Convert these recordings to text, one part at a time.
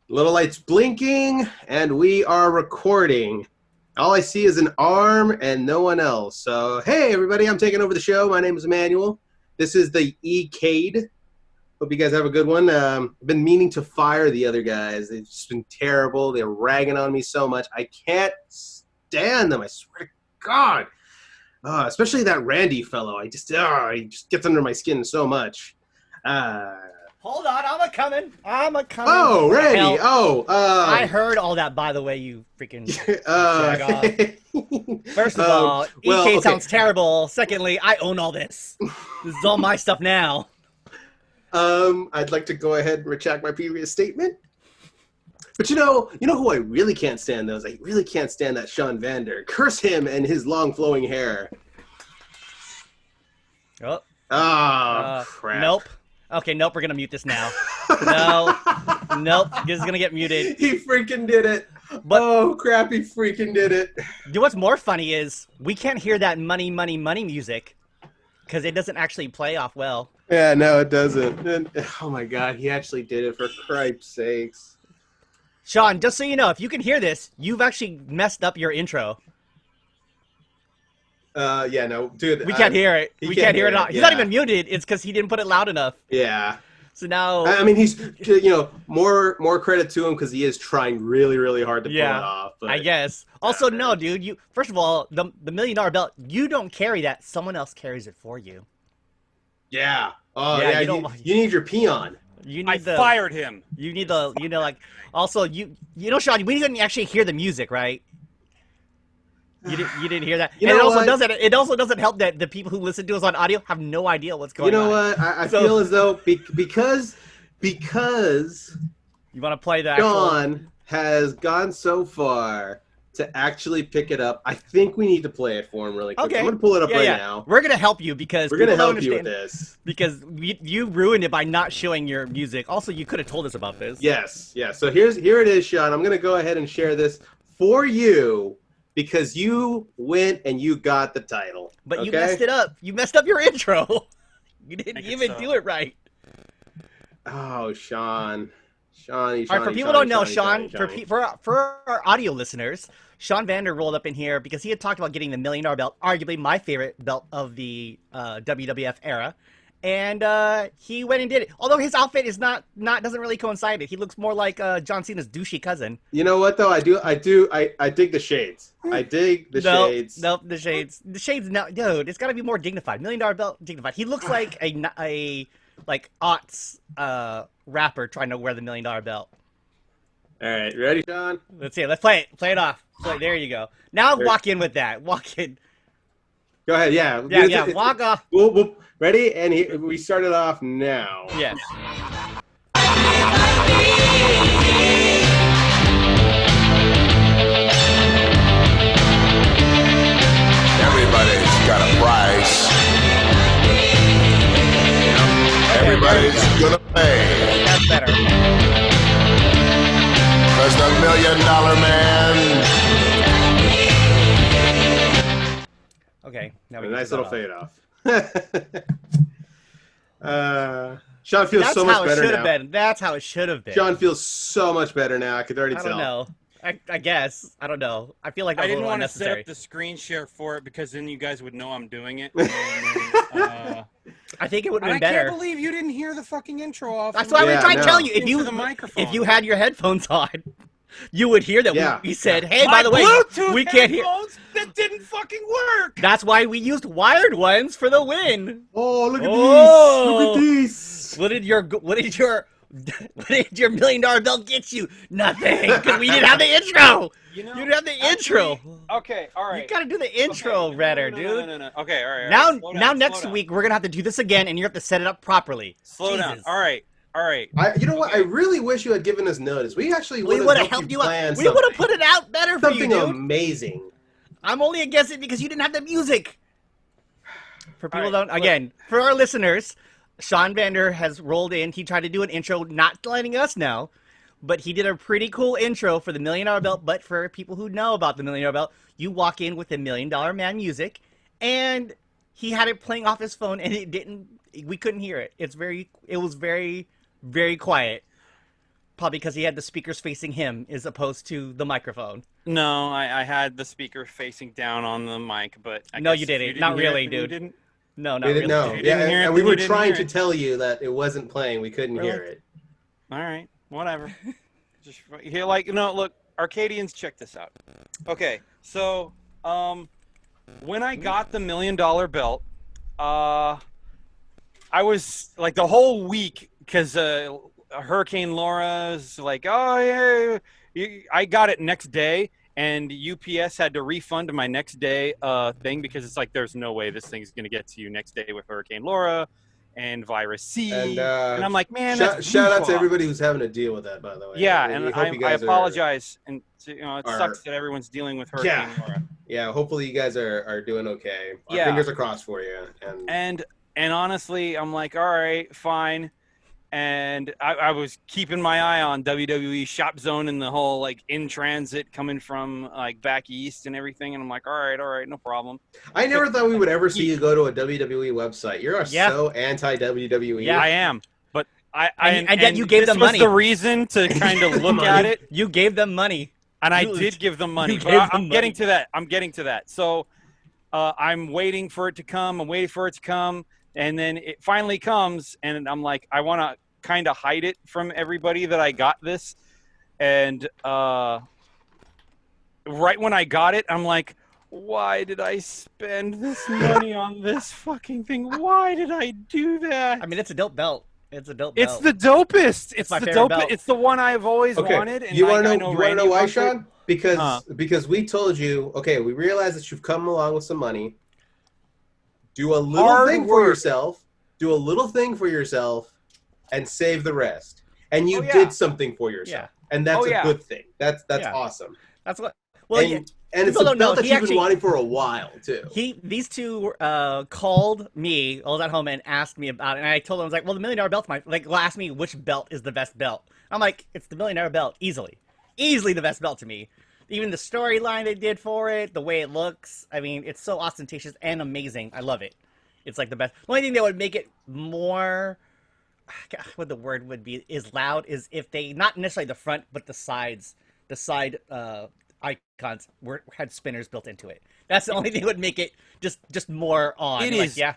Little lights blinking, and we are recording. All I see is an arm and no one else. So, hey, everybody, I'm taking over the show. My name is Emmanuel. This is the ESRCade. Hope you guys have a good one. I've been meaning to fire the other guys. They've just been terrible. They're ragging on me so much. I can't stand them. I swear to God. Especially that Randy fellow. He just gets under my skin so much. Hold on, I'm a-coming. Oh, Randy. I heard all that, by the way, you freaking First of all, EK sounds terrible. Secondly, I own all this. This is all my stuff now. I'd like to go ahead and retract my previous statement. But you know who I really can't stand, though? I really can't stand that Sean Vander. Curse him and his long flowing hair. Oh. Crap. Nope. Okay, nope, we're gonna mute this now. No. Nope, this is gonna get muted. He freaking did it. But, oh, crap, he freaking did it. You know what's more funny is we can't hear that money, money, money music because it doesn't actually play off well. Yeah, no, it doesn't. And, oh, my God, he actually did it, for Christ's sakes. Sean, just so you know, if you can hear this, you've actually messed up your intro. Yeah, no, dude. We can't hear it. We can't hear it at all. He's yeah. not even muted. It's because he didn't put it loud enough. Yeah. So now... I mean, he's, more credit to him because he is trying really, really hard to pull it off. But, I guess. Also, no, dude. First of all, the $1 million belt, you don't carry that. Someone else carries it for you. Yeah. Oh, yeah, you need your peon. I fired him. You need the, also, Sean, we didn't actually hear the music, right? You didn't hear that. It also doesn't help that the people who listen to us on audio have no idea what's going on. You know what? I feel as though because you want to play that. Sean has gone so far to actually pick it up. I think we need to play it for him really quick. Okay. I'm gonna pull it up now. We're gonna help you because we're gonna help you with this because you ruined it by not showing your music. Also, you could have told us about this. Yes. So here it is, Sean. I'm gonna go ahead and share this for you. Because you went and you got the title. But you messed it up. You messed up your intro. You didn't even do it right. Oh, Sean. All right, for people who don't know, Sean, for our audio listeners, Sean Vander rolled up in here because he had talked about getting the $1 million belt, arguably my favorite belt of the WWF era. And he went and did it. Although his outfit is doesn't really coincide. He looks more like John Cena's douchey cousin. You know what though? I dig the shades. I dig the shades. Nope, the shades. The shades. No, dude, it's got to be more dignified. $1 million belt, dignified. He looks like a aughts rapper trying to wear the $1 million belt. All right, you ready, Sean? Let's see it. Let's play it. Play it off. There you go. Now walk in with that. Walk in. Go ahead. Yeah. Walk off. We'll ready? And we start it off now. Yes. Everybody's got a price. Everybody's gonna pay. That's better. Cause the $1 million man. Okay. Now a nice little fade off. Sean feels so much better now. That's how it should have been. Sean feels so much better now. I could already tell. I don't know. I guess. I don't know. I feel like that was I didn't want to unnecessary. set up the screen share for it because then you guys would know I'm doing it. I think it would have been better. I can't believe you didn't hear the fucking intro off. That's why we tried telling you. If you had your headphones on, you would hear that we said, "Hey, by the way, we can't hear." That didn't fucking work. That's why we used wired ones for the win. Oh, look at these! Look at these! What did your $1 million belt get you? Nothing, because we didn't have the intro. You didn't have the intro. Okay, all right. You gotta do the intro better, dude. No. Okay, all right. Now next week we're gonna have to do this again, and you have to set it up properly. Slow down. All right. You know what? I really wish you had given us notice. We actually would have helped you out. We would have put it out better for you, dude. Something amazing. I'm only against it because you didn't have the music. For people for our listeners, Sean Vander has rolled in. He tried to do an intro, not letting us know, but he did a pretty cool intro for the $1 million belt. But for people who know about the $1 million belt, you walk in with the $1 million man music, and he had it playing off his phone, and we couldn't hear it. It was very, very quiet. Probably because he had the speakers facing him as opposed to the microphone. No, I had the speaker facing down on the mic, but No, you guess didn't. if you Not hear it, really, then you dude. didn't. No, not We didn't really. know. If you Yeah, didn't hear it, and we then you were didn't trying hear to it. tell you that it wasn't playing. We couldn't Really? hear it. All right, whatever. Just here, like, no, look, Arcadians, check this out. Okay, so when I got the $1 million belt, I was like the whole week because Hurricane Laura's like, oh yeah, I got it next day, and UPS had to refund my next day thing because it's like there's no way this thing's gonna get to you next day with Hurricane Laura and Virus C, and I'm like, man, that's shout out to bourgeois. everybody who's having to deal with that, by the way. Yeah, We and hope you I guys apologize, and it are- sucks that everyone's dealing with Hurricane Laura. Yeah, hopefully you guys are doing okay. Our Yeah. fingers are crossed for you. And honestly, I'm like, all right, fine. And I was keeping my eye on WWE Shop Zone and the whole like in transit coming from like back east and everything. And I'm like, all right, no problem. I never thought we would ever see you go to a WWE website. You're so anti WWE. Yeah. I am, but And yet you gave this them was money. the reason to kind of look at it. You gave them money. And I You- did give them money. you But gave them I'm getting money. to that. I'm getting to that. So I'm waiting for it to come. I'm waiting for it to come. And then it finally comes. And I'm like, I want to kind of hide it from everybody that I got this. And right when I got it, I'm like, why did I spend this money on this fucking thing? Why did I do that? I mean, it's a dope belt. It's a dope belt. It's the dopest. It's my the favorite dopest. belt. It's the one I've always Okay, wanted. And you want to I know? You want to Randy know why, wants it. Sean? Because we told you. Okay, we realized that you've come along with some money. Do a little Hard thing for work. yourself. Do a little thing for yourself, and save the rest. And you Oh, yeah. did something for yourself, and that's Oh, a yeah. good thing. That's Yeah. awesome. That's what. Well, And it's people a don't know, belt that he you've actually- been wanting for a while too. these two called me. I was at home and asked me about it, and I told them, I was like, "Well, the $1 million belt's my like." Asked me which belt is the best belt. I'm like, "It's the $1 million belt, easily the best belt to me." Even the storyline they did for it, the way it looks. I mean, it's so ostentatious and amazing. I love it. It's like the best. The only thing that would make it more, what the word would be, is loud, is if they, not necessarily the front, but the sides, the side icons had spinners built into it. That's the only thing that would make it just more on. It Like, is. yeah.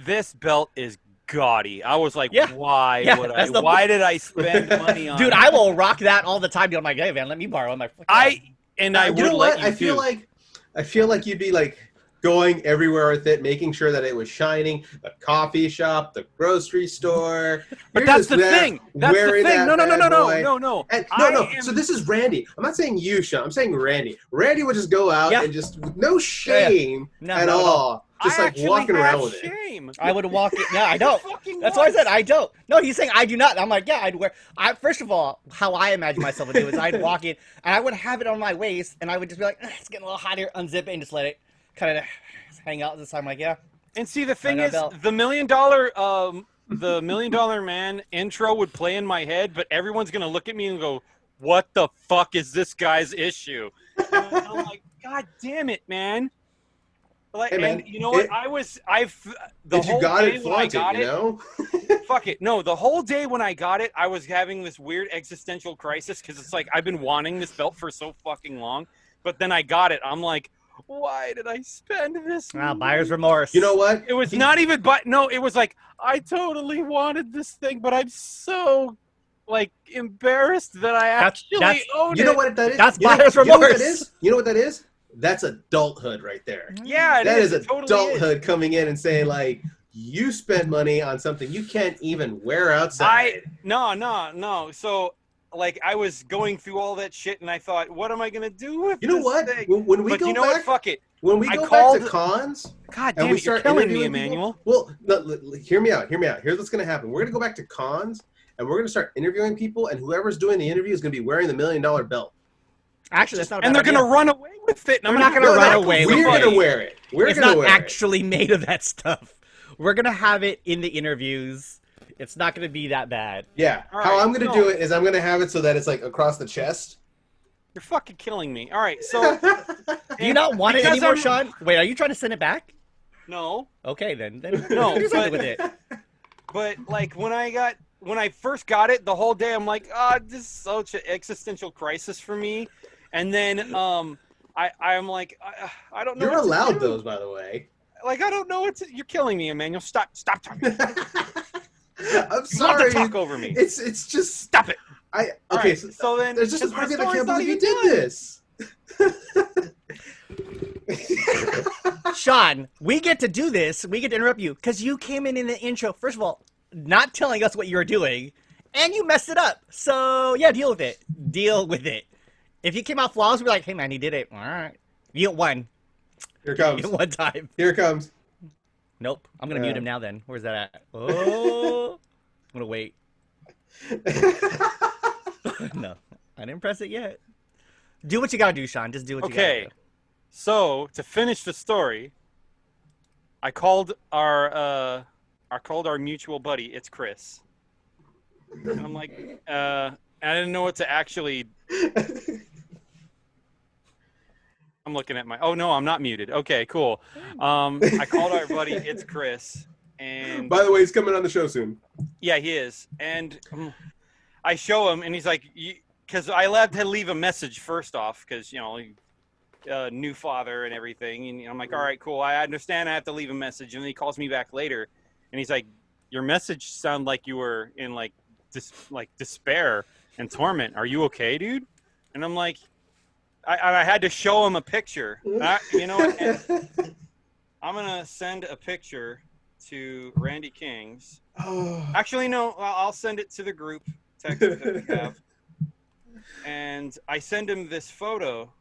This belt is gaudy. I was like, Yeah. why Yeah, would I? that's the- Why did I spend money on Dude, it? I will rock that all the time. Dude, I'm like, hey man, let me borrow my. I would you know let what? you I feel like you'd be like going everywhere with it, making sure that it was shining. The coffee shop, the grocery store. But You're that's just the there thing. That's the wearing thing. that No. bad boy. No. And, I no. am- So this is Randy. I'm not saying you, Sean. I'm saying Randy. Randy would just go out Yeah. and just with no shame No, at not at all. all, just I like actually walking have around with it. shame. I would walk it. Yeah, I don't. Fucking That's why I what? said I don't. No, he's saying I do not. I'm like, yeah, I'd wear. First of all, how I imagine myself to do is I'd walk it and I would have it on my waist and I would just be like, it's getting a little hot here, unzip it and just let it kind of hang out. This time, I'm like, yeah. And see, the thing got a is, belt. the $1 million man intro would play in my head, but everyone's gonna look at me and go, "What the fuck is this guy's issue?" And I'm like, "God damn it, man!" Like, Hey, man, and you know what? The If you whole got day it, when I flaunt got it. You know. Fuck it. No, the whole day when I got it, I was having this weird existential crisis because it's like I've been wanting this belt for so fucking long, but then I got it. I'm like, why did I spend this? Buyer's remorse. You know what? It was not even, but no, it was like I totally wanted this thing, but I'm so like embarrassed that I actually that's- own You know it. what that is? That's you know, buyer's you know what that remorse. is? You know what that is? That's adulthood right there. Yeah, That is It totally adulthood coming in and saying like, you spend money on something you can't even wear outside. No. So like I was going through all that shit, and I thought, what am I gonna do with You know this what? thing? When we But go you know back, what? Fuck it. when we I go back called- to cons, God and damn we it, you're start killing me, interviewing Emmanuel. people, well, no, hear me out. Here's what's gonna happen. We're gonna go back to cons, and we're gonna start interviewing people, and whoever's doing the interview is gonna be wearing the $1 million belt. Actually, that's not. A And bad they're gonna idea. run away with it. And We're I'm not gonna go run back away with with We're it. gonna wear it. We're It's gonna not wear actually made of that stuff. We're gonna have it in the interviews. It's not gonna be that bad. it. Yeah. All How right, I'm gonna no. do it is I'm gonna have it so that it's like across the chest. You're fucking killing me. All right, so Do you not want it Because anymore, I'm- Sean? Wait, are you trying to send it back? no, Okay, then No, do something but- with it. but like when I got when I first got it, the whole day I'm like, this is such an existential crisis for me. And then I'm like, I don't know. You're what to allowed do. those, by the way. Like, I don't know what to. You're killing me, Emmanuel. Stop talking. I'm You sorry. love to talk over me. It's just Stop it. Okay, Right, so then there's just a my part of me that story's can't not believe you even did this. Sean, we get to do this. We get to interrupt you because you came in the intro. First of all, not telling us what you were doing, and you messed it up. So yeah, deal with it. Deal with it. If you came out flawless, we'd be like, hey man, he did it. All right, you get one. Here it comes. You get one time. Here it comes. Nope. I'm gonna mute him now. Then where's that at? Oh, I'm gonna wait. No, I didn't press it yet. Do what you gotta do, Sean. Just do what you gotta do. So to finish the story, I called our mutual buddy. It's Chris. And I'm like, I didn't know what to actually. I'm looking at my. Oh no, I'm not muted. Okay, cool. I called our buddy. It's Chris. And by the way, he's coming on the show soon. Yeah, he is. And I show him, and he's like, because I had to leave a message first off, because new father and everything. And I'm like, all right, cool. I understand. I have to leave a message. And then he calls me back later, and he's like, your message sounded like you were in like despair and torment. Are you okay, dude? And I'm like, I had to show him a picture. You know what? And I'm gonna send a picture to Randy King's. Actually, no. I'll send it to the group text that we have. And I send him this photo.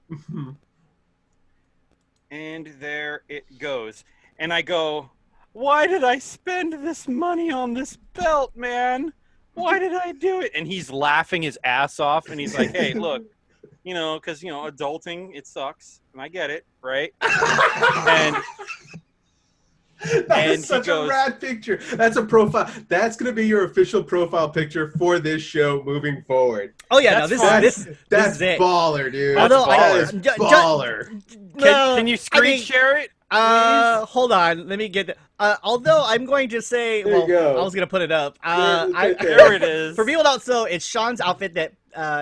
And there it goes. And I go, why did I spend this money on this belt, man? Why did I do it? And he's laughing his ass off. And he's like, hey, look, because, adulting, it sucks. And I get it, right? That's such a rad picture. That's a profile. That's going to be your official profile picture for this show moving forward. Oh yeah, this is it. Baller, dude. Although that's baller. Can you screen share it? Hold on. Let me get it. Although I'm going to say, I was going to put it up. There it is. For people who don't know, it's Sean's outfit that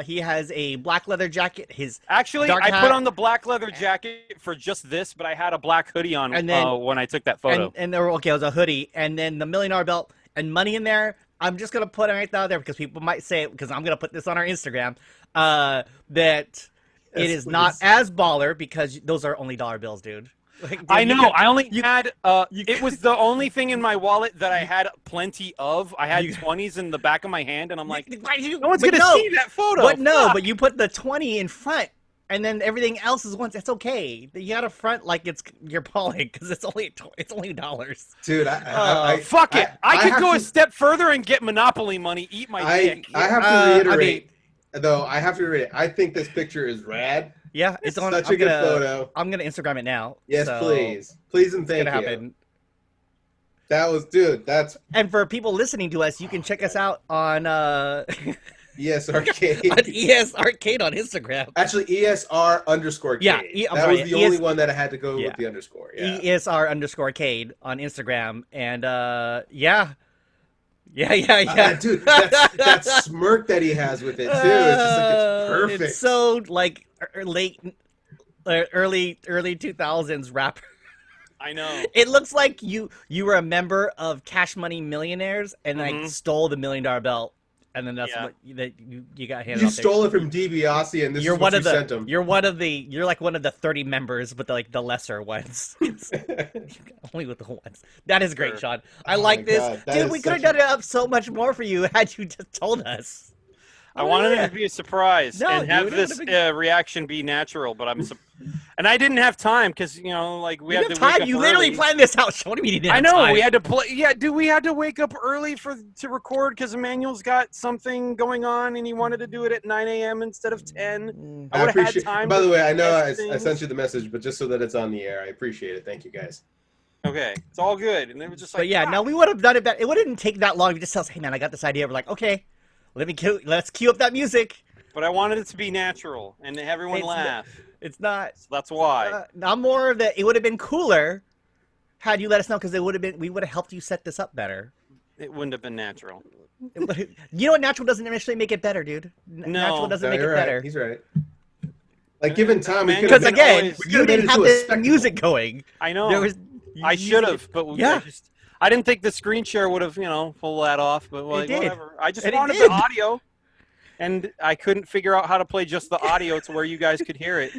he has a black leather jacket. I put on the black leather jacket for just this, but I had a black hoodie on when I took that photo. And there it was a hoodie, and then the $1 million belt and money in there. I'm just going to put it right out there because people might say it, because I'm going to put this on our Instagram, that it is not as baller because those are only dollar bills, dude. Like, dude, I know. I only had. It was the only thing in my wallet that I had plenty of. I had 20s in the back of my hand, and I'm like, no one's gonna see that photo. But you put the 20 in front, and then everything else is once. It's okay. You gotta front like you're balling because it's only dollars. Dude, fuck it. I could go a step further and get Monopoly money. Eat my dick. I have to reiterate, though. I think this picture is rad. Yeah, it's on. Such a good photo. I'm gonna Instagram it now. Yes, please and thank you. Happen. That was, dude. And for people listening to us, you can check us out on ESRCade. on ESRCade on Instagram. Actually, ESR_Cade. Yeah, that was the only one that I had to go with the underscore. Yeah. ESR_Cade on Instagram, and Yeah, dude, that smirk that he has with it too. It's just like it's perfect. It's so like early 2000s rapper. I know. It looks like you were a member of Cash Money Millionaires and like stole the $1 million belt, and then that's what you got handed. You stole it from DiBiase, and this is what you sent him. You're like one of the 30 members, but the lesser ones. Only with the ones. That is great, Sean. I like this, dude. We could have done it up so much more for you had you just told us. I wanted it to be a surprise and have this reaction be natural, but and I didn't have time because we had to wake up You literally early. planned this out. What do you mean you didn't have I know time? we had to play. Yeah, dude, we had to wake up early to record because Emmanuel's got something going on and he wanted to do it at 9 a.m. instead of 10. I would have had time. By the way, I know I sent you the message, but just so that it's on the air, I appreciate it. Thank you, guys. Okay, it's all good. And it was just like, but yeah, no, we would have done it better. It wouldn't take that long. You just tell us, hey man, I got this idea. We're like, okay. Let's cue up that music. But I wanted it to be natural and have everyone laugh. It's not. So that's why. I'm more of that. It would have been cooler had you let us know because we would have helped you set this up better. It wouldn't have been natural. You know what? Natural doesn't initially make it better, dude. Natural doesn't make it you're better. right. He's right. Like, given time, we Man, could have Because made again, always- we could you have made didn't it have into a the spectacle. music going. I know. There was. I should have, but Yeah. I didn't think the screen share would have, pulled that off. But like, did. whatever. I just And it wanted did. the audio, and I couldn't figure out how to play just the audio to where you guys could hear it.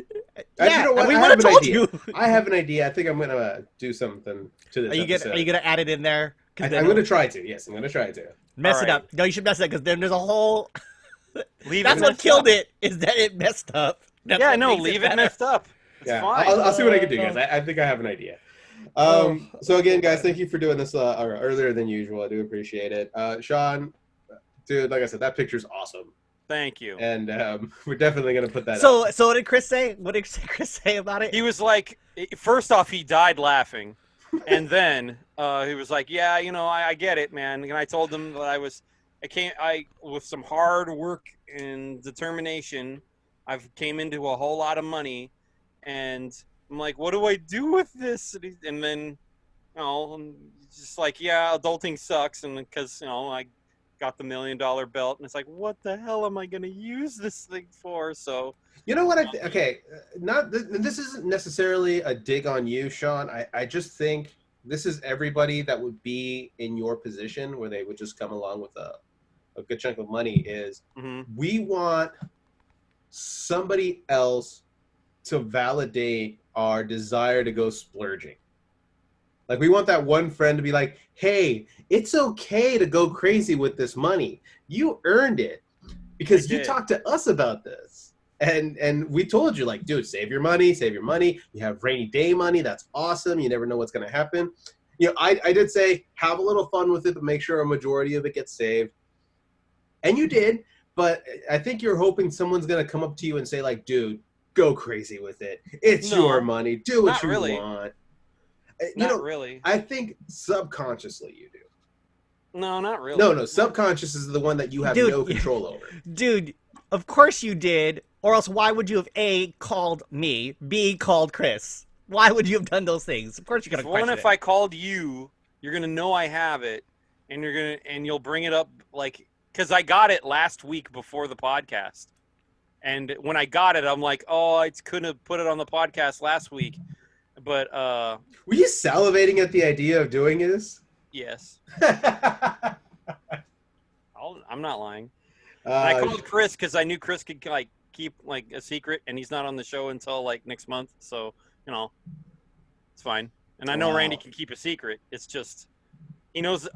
Yeah, You know what? we I would have have an told idea. you. I have an idea. I think I'm gonna do something to this episode. Are you gonna add it in there? I'm gonna try to. Yes, I'm gonna try to. Mess All it right. up. No, you should mess it up because then there's a whole. Leave That's it what messed killed up. it. Is that it messed up? That's Yeah, what no, makes leave it better. messed up. It's Yeah, fine. I'll see what I can do, guys. I think I have an idea. So again, guys, thank you for doing this earlier than usual. I do appreciate it. Sean, dude, like I said, that picture's awesome, Thank you. and we're definitely gonna put that. So, up. so what did Chris say? What did Chris say about it? He was like, first off, he died laughing, and then he was like, "Yeah, I get it, man." And I told him that I with some hard work and determination, I've came into a whole lot of money, and I'm like, "What do I do with this?" And then, I'm just like, "Yeah, adulting sucks," and because I got the $1 million belt, and it's like, "What the hell am I gonna use this thing for?" So. You know what? Okay, this isn't necessarily a dig on you, Sean. I just think this is everybody that would be in your position where they would just come along with a good chunk of money. Is we want somebody else to validate our desire to go splurging. Like, we want that one friend to be like, "Hey, it's okay to go crazy with this money. You earned it because you talked to us about this." And we told you, like, dude, save your money. You have rainy day money. That's awesome. You never know what's going to happen. I did say have a little fun with it, but make sure a majority of it gets saved. And you did, but I think you're hoping someone's going to come up to you and say, like, dude, go crazy with it. It's your money. Do what you want. Not really. I think subconsciously you do. No, not really. No. Subconscious is the one that you have no control over. Dude, of course you did. Or else why would you have A, called me, B, called Chris? Why would you have done those things? Of course you're going to question it. If I called you, you're going to know I have it, and you'll bring it up, like, because I got it last week before the podcast. And when I got it, I'm like, oh, I couldn't have put it on the podcast last week. But were you salivating at the idea of doing this? Yes. I'm not lying. I called Chris because I knew Chris could keep a secret, and he's not on the show until next month, so it's fine. And I know Randy can keep a secret. It's just he knows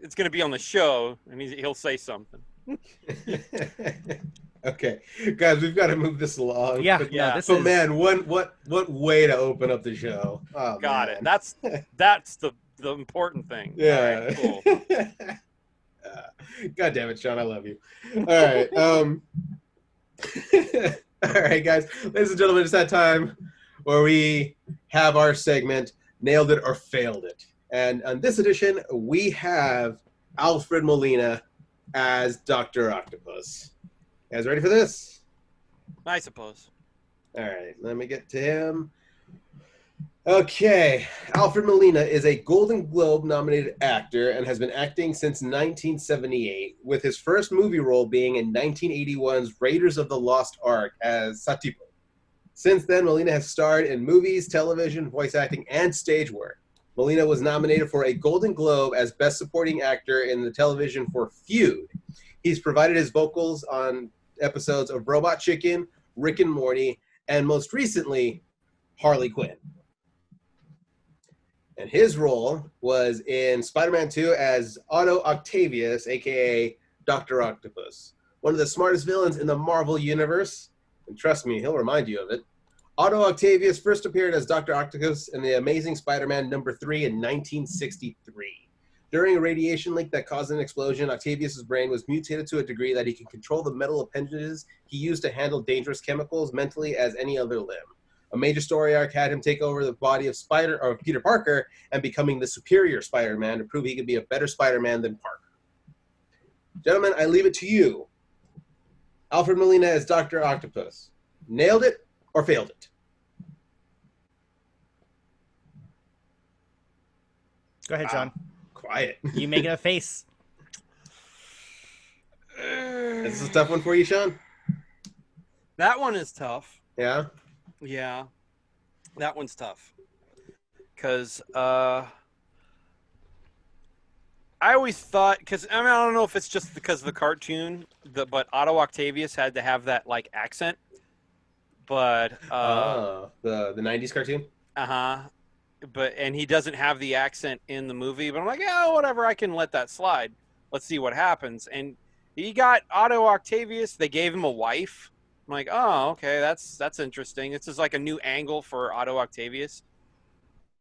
it's going to be on the show, and he'll say something. Okay, guys, we've got to move this along. Yeah, but man, what what way to open up the show? Oh, got man. it. That's the important thing. Yeah. All right, cool. God damn it, Sean, I love you. All right, all right, guys, ladies and gentlemen, it's that time where we have our segment, Nailed It or Failed It. And on this edition, we have Alfred Molina as Dr. Octopus. You guys ready for this? I suppose. All right, let me get to him. Okay, Alfred Molina is a Golden Globe-nominated actor and has been acting since 1978, with his first movie role being in 1981's Raiders of the Lost Ark as Satipo. Since then, Molina has starred in movies, television, voice acting, and stage work. Molina was nominated for a Golden Globe as Best Supporting Actor in the television for Feud. He's provided his vocals on episodes of Robot Chicken, Rick and Morty, and most recently, Harley Quinn. And his role was in Spider-Man 2 as Otto Octavius, a.k.a. Dr. Octopus, one of the smartest villains in the Marvel Universe. And trust me, he'll remind you of it. Otto Octavius first appeared as Dr. Octopus in The Amazing Spider-Man #3 in 1963. During a radiation leak that caused an explosion, Octavius' brain was mutated to a degree that he can control the metal appendages he used to handle dangerous chemicals mentally as any other limb. A major story arc had him take over the body of Peter Parker and becoming the superior Spider-Man to prove he could be a better Spider-Man than Parker. Gentlemen, I leave it to you. Alfred Molina as Dr. Octopus. Nailed it or failed it? Go ahead, John. Quiet. You making a face. Is this a tough one for you, Sean? That one is tough. Yeah. Yeah, that one's tough. Because I always thought, because I mean, I don't know if it's just because of the cartoon, but Otto Octavius had to have that like accent. But the '90s cartoon. uh-huh. And he doesn't have the accent in the movie. But I'm like, yeah, whatever, I can let that slide. Let's see what happens. And he got Otto Octavius. They gave him a wife. I'm like, oh, okay, that's interesting. This is like a new angle for Otto Octavius.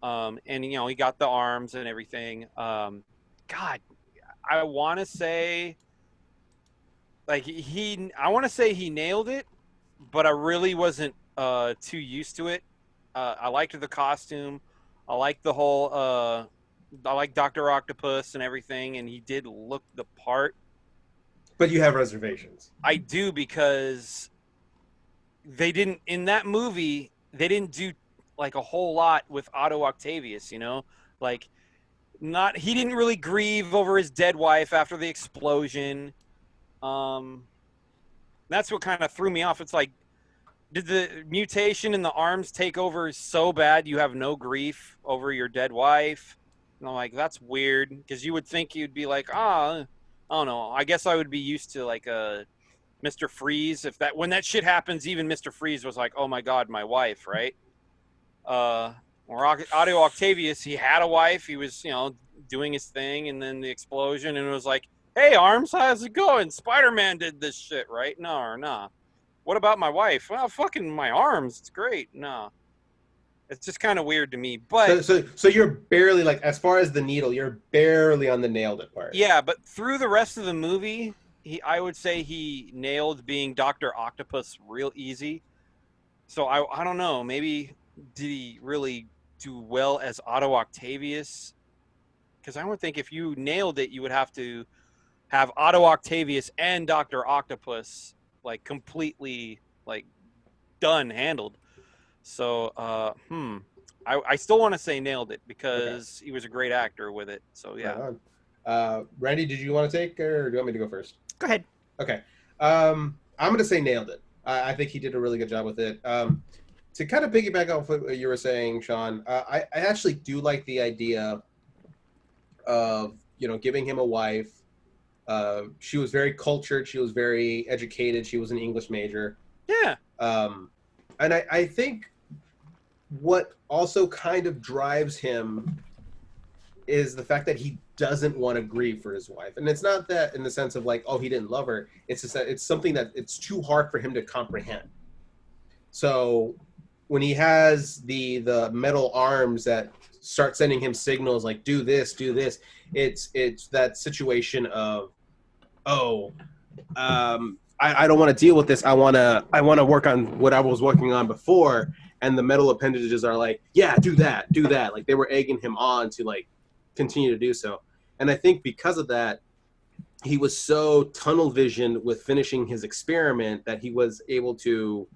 And you know, he got the arms and everything. God, I want to say, like I want to say he nailed it, but I really wasn't too used to it. I liked the costume. I liked the whole. I like Dr. Octopus and everything, and he did look the part. But you have reservations. I do, because they didn't in that movie. They didn't do like a whole lot with Otto Octavius. You know, like he didn't really grieve over his dead wife after the explosion. That's what kind of threw me off. It's like, did the mutation in the arms take over so bad you have no grief over your dead wife? And I'm like, that's weird, because you would think you'd be like, I don't know. I guess I would be used to like Mr. Freeze. When that shit happens, even Mr. Freeze was like, oh my God, my wife, right? Or Otto Octavius, he had a wife. He was, doing his thing, and then the explosion, and it was like, hey, Arms, how's it going? Spider-Man did this shit, right? No, or nah. What about my wife? Well, fucking my arms. It's great. No. It's just kind of weird to me. But so you're barely, like, as far as the needle, you're barely on the nailed it part. yeah, but through the rest of the movie, I would say he nailed being Dr. Octopus real easy. So I don't know. Maybe did he really do well as Otto Octavius? Because I would think if you nailed it, you would have to have Otto Octavius and Dr. Octopus like completely like handled. So I still want to say nailed it, because he was a great actor with it. So yeah. Right. Randy, did you want to take, or do you want me to go first? Go ahead. Okay. I'm gonna say nailed it. I think he did a really good job with it. To kind of piggyback off what you were saying, Sean, I actually do like the idea of giving him a wife. She was very cultured. She was very educated. She was an English major. Yeah. And I think what also kind of drives him is the fact that he doesn't want to grieve for his wife. And it's not that in the sense of like, oh, he didn't love her. It's just that it's something that it's too hard for him to comprehend. So when he has the metal arms that start sending him signals like, do this, it's that situation of, I don't want to deal with this. I want to work on what I was working on before. And the metal appendages are like, yeah, do that. Like they were egging him on to like continue to do so. And I think because of that, he was so tunnel visioned with finishing his experiment that he was able to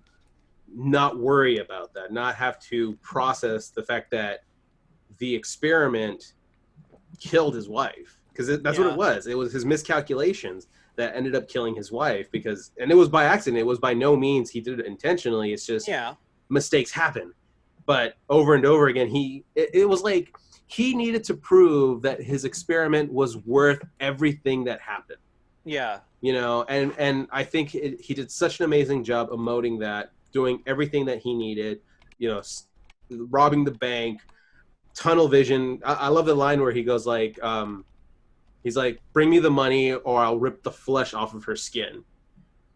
not worry about that, not have to process the fact that the experiment killed his wife. Because that's what it was. It was his miscalculations that ended up killing his wife, and it was by accident. It was by no means he did it intentionally. It's just mistakes happen. But over and over again, it was like he needed to prove that his experiment was worth everything that happened. Yeah. And I think he did such an amazing job emoting that, doing everything that he needed, robbing the bank, tunnel vision. I love the line where he goes like, he's like, bring me the money or I'll rip the flesh off of her skin.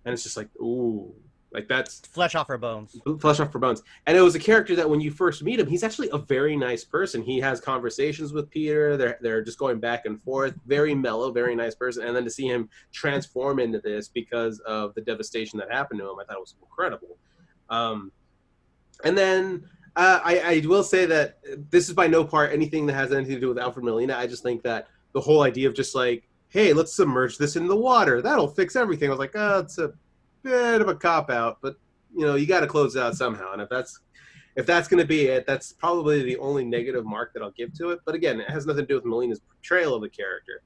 And it's just like, ooh, like that's flesh off her bones. Flesh off her bones. And it was a character that when you first meet him, he's actually a very nice person. He has conversations with Peter. They're just going back and forth. Very mellow, very nice person. And then to see him transform into this because of the devastation that happened to him, I thought it was incredible. And then I will say that this is by no part anything that has anything to do with Alfred Molina. I just think that the whole idea of just like, hey, let's submerge this in the water. That'll fix everything. I was like, oh, it's a bit of a cop-out, but, you got to close it out somehow. And if that's going to be it, that's probably the only negative mark that I'll give to it. But again, it has nothing to do with Molina's portrayal of the character.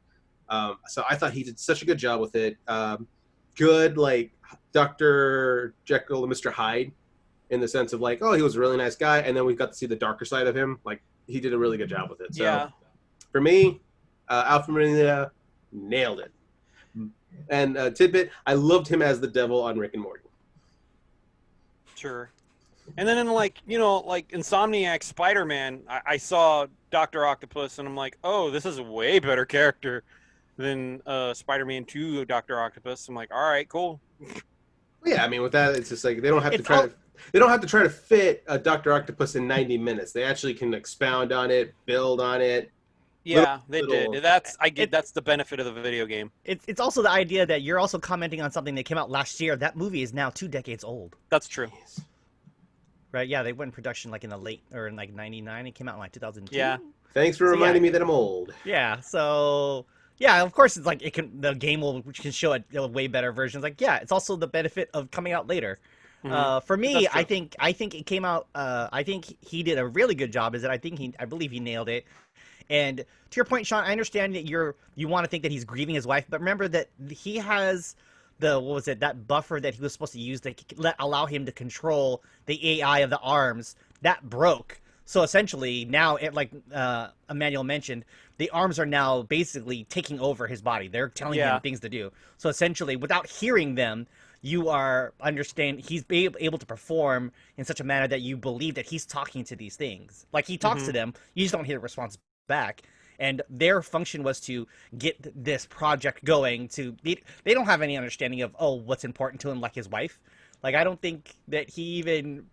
So I thought he did such a good job with it. good like Dr. Jekyll and Mr. Hyde in the sense of like, oh, he was a really nice guy, and then we got to see the darker side of him. Like he did a really good job with it. So Yeah. for me, Alfred Molina nailed it. And tidbit, I loved him as the devil on Rick and Morty. Sure. And then in like, you know, like Insomniac Spider-Man, I saw Dr. Octopus and I'm like, oh, this is a way better character than Spider-Man 2 Dr. Octopus. I'm like, all right, cool. Yeah, I mean, with that, it's just like they don't have to try to fit a Dr. Octopus in 90 minutes. They actually can expound on it, build on it. Yeah, they did. That's the benefit of the video game. It's also the idea that you're also commenting on something that came out last year. That movie is now 2 decades old. That's true. Right? Yeah, they went in production like in the late or in like '99. It came out in like 2002. Yeah. Thanks for reminding me that I'm old. Yeah. So yeah, of course it's like the game can show a way better version. It's like yeah, it's also the benefit of coming out later. For me, I think it came out. I think he did a really good job. I believe he nailed it. And to your point, Sean, I understand that you want to think that he's grieving his wife, but remember that he has that buffer that he was supposed to use to allow him to control the AI of the arms that broke. So essentially now, like Emmanuel mentioned, the arms are now basically taking over his body. They're telling him things to do. So essentially, without hearing them, you are he's able to perform in such a manner that you believe that he's talking to these things. Like he talks to them, you just don't hear the response back. And their function was to get this project going. They don't have any understanding of what's important to him, like his wife. Like I don't think that he even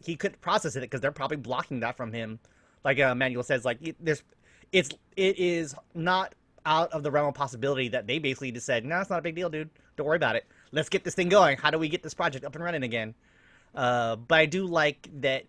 he couldn't process it because they're probably blocking that from him. Like Manuel says, like it is not out of the realm of possibility that they basically just said, no, it's not a big deal, dude. Don't worry about it. Let's get this thing going. How do we get this project up and running again? But I do like that.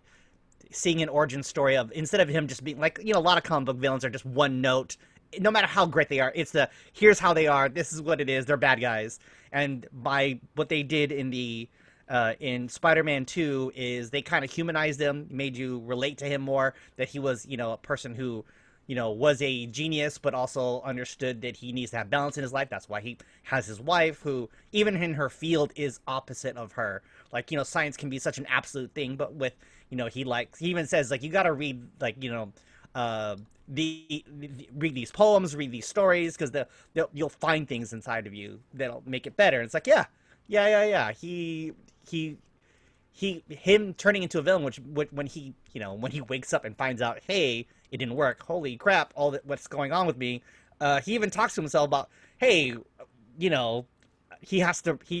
Seeing an origin story of instead of him just being like, you know, a lot of comic book villains are just one note, no matter how great they are. It's here's how they are. This is what it is. They're bad guys. And by what they did in Spider-Man 2 is they kind of humanized him, made you relate to him more. That he was, you know, a person who, you know, was a genius, but also understood that he needs to have balance in his life. That's why he has his wife, who even in her field is opposite of her. Like, you know, science can be such an absolute thing, but with, you know, he even says, like, you got to read, like, you know, read these poems, read these stories, because you'll find things inside of you that'll make it better. And it's like, yeah. Him turning into a villain, which when he wakes up and finds out, hey, it didn't work. Holy crap! What's going on with me? He even talks to himself about, hey, you know, he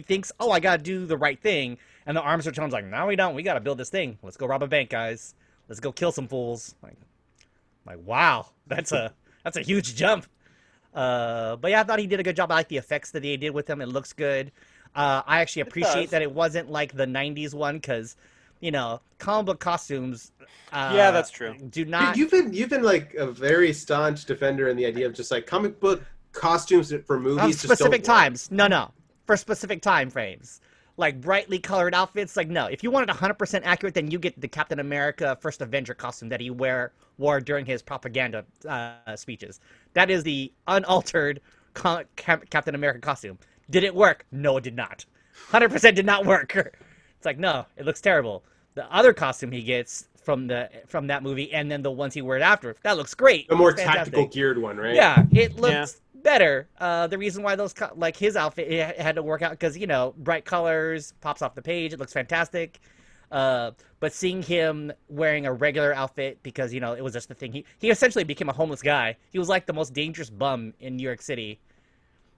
thinks, oh, I gotta do the right thing, and the arms are telling him like, no, we don't. We gotta build this thing. Let's go rob a bank, guys. Let's go kill some fools. Like wow, that's a huge jump. But yeah, I thought he did a good job. I like the effects that they did with him. It looks good. I actually appreciate that it wasn't like the '90s one because, you know, comic book costumes. Yeah, that's true. Do not. You've been like a very staunch defender in the idea of just like comic book costumes for movies. Specific times. No. For specific time frames. Like brightly colored outfits. Like, no. If you want it 100% accurate, then you get the Captain America First Avenger costume that he wore during his propaganda speeches. That is the unaltered Captain America costume. Did it work? No, it did not. 100% did not work. It's like, no, it looks terrible. The other costume he gets from that movie, and then the ones he wore after, that looks great. A more tactical geared one, right? Yeah, it looks better. The reason why those like his outfit it had to work out because, you know, bright colors, pops off the page, it looks fantastic. But seeing him wearing a regular outfit because, you know, it was just the thing. He essentially became a homeless guy. He was like the most dangerous bum in New York City.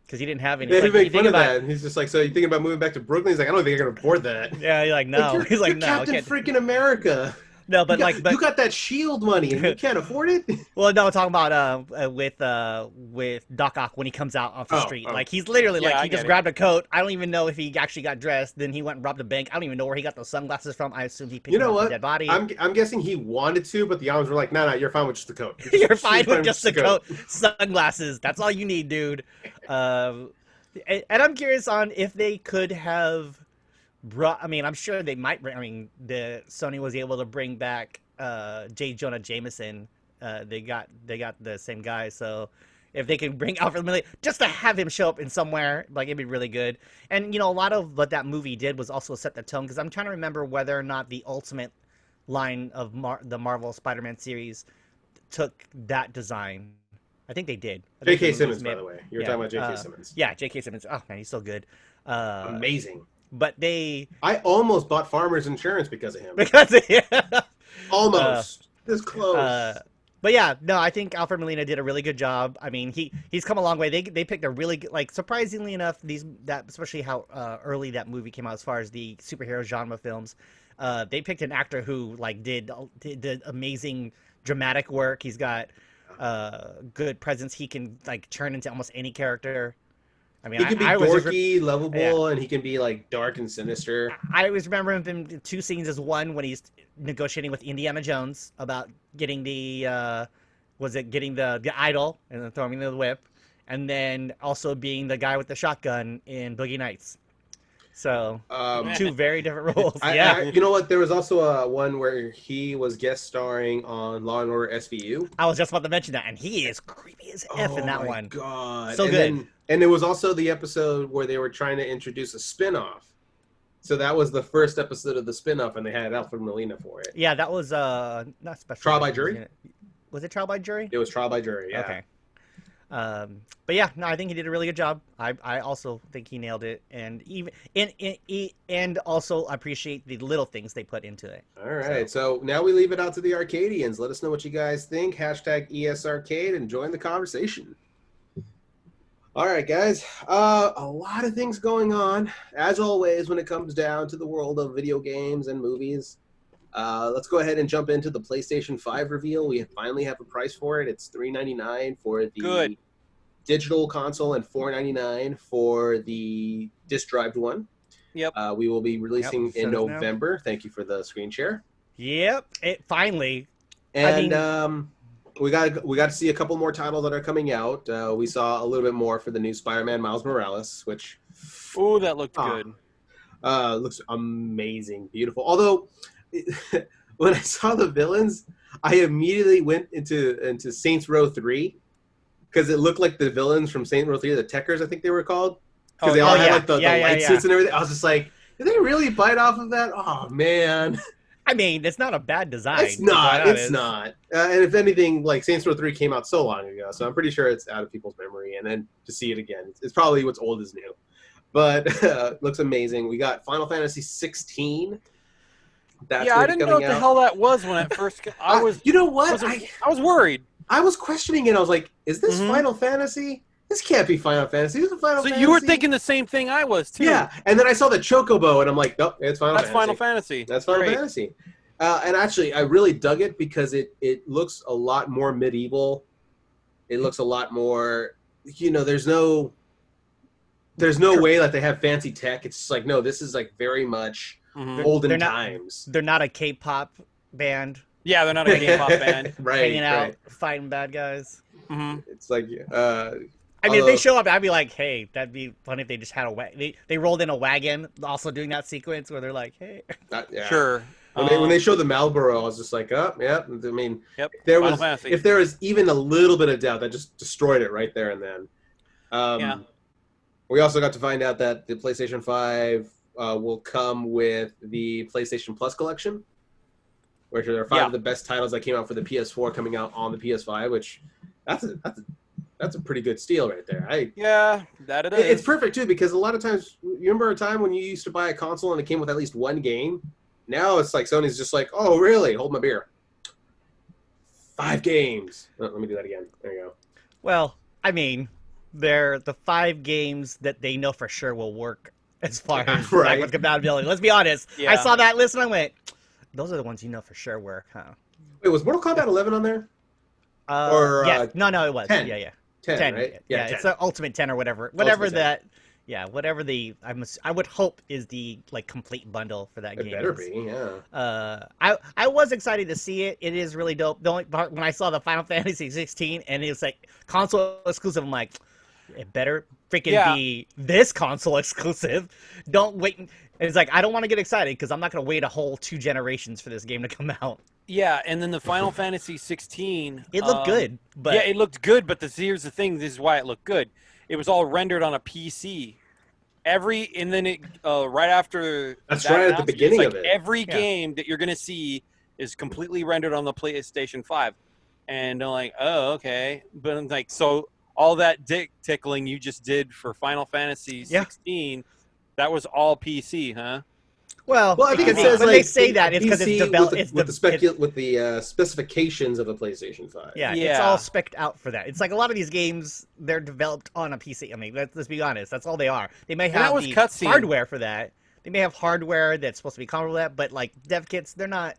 Because he didn't have any. Yeah, he made fun of that. He's just like, so you thinking about moving back to Brooklyn? He's like, I don't think I can afford that. Yeah, he's like, no. He's like, no. Captain freaking America. No, but you got that shield money and you can't afford it. Well, no, I'm talking about with Doc Ock when he comes out off the street. Like he's literally he just grabbed a coat. I don't even know if he actually got dressed. Then he went and robbed a bank. I don't even know where he got those sunglasses from. I assume he picked them up from a dead body. I'm guessing he wanted to, but the arms were like, no, you're fine with just the coat. You're fine with just the coat, sunglasses. That's all you need, dude. And I'm curious on if they could have brought. I mean, I'm sure they might. I mean, the Sony was able to bring back J. Jonah Jameson. They got the same guy. So if they can bring Alfred Molina, just to have him show up in somewhere, like it'd be really good. And a lot of what that movie did was also set the tone, because I'm trying to remember whether or not the Ultimate line of the Marvel Spider-Man series took that design. I think they did. J.K. Simmons, by the way. You were talking about J.K. Simmons. Yeah, J.K. Simmons. Oh man, he's so good. Amazing. But I almost bought Farmers Insurance because of him. Almost. This close. But yeah, no, I think Alfred Molina did a really good job. I mean, he's come a long way. They picked a really good, like, surprisingly enough, especially how early that movie came out as far as the superhero genre films. They picked an actor who like did amazing dramatic work. He's got good presence. He can like turn into almost any character. I mean, he can be dorky, lovable, and he can be like dark and sinister. I always remember him in two scenes. As one when he's negotiating with Indiana Jones about getting the the idol and then throwing him in the whip, and then also being the guy with the shotgun in Boogie Nights. So two very different roles. You know what? There was also one where he was guest starring on Law and Order SVU. I was just about to mention that, and he is creepy as F in that one. Oh my god! So good. And it was also the episode where they were trying to introduce a spin-off. So that was the first episode of the spin-off, and they had Alfred Molina for it. Yeah, that was not special. Trial by Jury? Was it Trial by Jury? It was Trial by Jury, yeah. Okay. But yeah, no, I think he did a really good job. I also think he nailed it, and and also appreciate the little things they put into it. All right, so now we leave it out to the Arcadians. Let us know what you guys think. Hashtag ESRCade and join the conversation. All right, guys. A lot of things going on, as always, when it comes down to the world of video games and movies. Let's go ahead and jump into the PlayStation 5 reveal. We finally have a price for it. It's $399 for the digital console and $499 for the disc drive one. Yep. We will be releasing in November. Thank you for the screen share. Yep. It finally. And we got to see a couple more titles that are coming out. We saw a little bit more for the new Spider-Man Miles Morales, which that looked good. Looks amazing, beautiful. Although when I saw the villains, I immediately went into Saints Row 3 because it looked like the villains from Saints Row 3, the Techers, I think they were called, because they all had like the light suits and everything. I was just like, did they really bite off of that? Oh man. I mean, it's not a bad design. It's not. It's not. And if anything, like Saints Row 3 came out so long ago, so I'm pretty sure it's out of people's memory. And then to see it again, it's probably what's old is new. But looks amazing. We got Final Fantasy 16. I didn't know what the hell that was when it first. I was. You know what? I was worried. I was questioning it. I was like, "Is this Final Fantasy? This can't be Final Fantasy. This is Final Fantasy." So you were thinking the same thing I was too. Yeah, and then I saw the Chocobo, and I'm like, "Nope, it's Final Fantasy." That's Final Fantasy. That's Final Fantasy. And actually, I really dug it because it looks a lot more medieval. It looks a lot more. There's no way that they have fancy tech. It's just like, no, this is like very much olden times. They're not a K-pop band. Yeah, they're not a K-pop band. Right, hanging out, fighting bad guys. It's like, I mean, if they show up, I'd be like, hey, that'd be funny if they just had they rolled in a wagon, also doing that sequence where they're like, hey. Sure. When they showed the Marlboro, I was just like, oh, yeah. I mean, if there was even a little bit of doubt, that just destroyed it right there and then. We also got to find out that the PlayStation 5 will come with the PlayStation Plus collection, which are 5 of the best titles that came out for the PS4 coming out on the PS5, which that's a pretty good steal right there. That it is. It's perfect too, because a lot of times, you remember a time when you used to buy a console and it came with at least one game? Now it's like Sony's just like, oh, really? Hold my beer. 5 games. Oh, let me do that again. There you go. Well, I mean, they're the 5 games that they know for sure will work as far as like, with compatibility. Let's be honest. Yeah. I saw that list and I went, those are the ones you know for sure work, huh? Wait, was Mortal Kombat 11 on there? No, it was. 10. Yeah. 10, right? Yeah, 10. It's the Ultimate 10 or whatever. Whatever that. Yeah, whatever I would hope is the like complete bundle for that game. It better be, yeah. I was excited to see it. It is really dope. The only part when I saw the Final Fantasy 16 and it was like console exclusive, I'm like, it better freaking be this console exclusive. Don't wait. And it's like I don't want to get excited because I'm not going to wait a whole 2 generations for this game to come out. Yeah, and then the Final Fantasy 16. It looked good, but yeah, it looked good. But here's the thing: this is why it looked good. It was all rendered on a PC. And then it right after That's that right at the announcement, it's beginning like of it. every Yeah. game that you're gonna see is completely rendered on the PlayStation 5. And I'm like, oh, okay. But I'm like, so all that dick tickling you just did for Final Fantasy 16, that was all PC, huh? well, Well, I think it could be. says When like they say that, it's because it's PC developed. with the specifications of the PlayStation 5. Yeah, it's Yeah. all spec'd out for that. It's like a lot of these games, they're developed on a PC. I mean, let's be honest. That's all they are. They may that have was the cutscene. hardware for that. They may have hardware that's supposed to be comparable to that, but like dev kits, they're not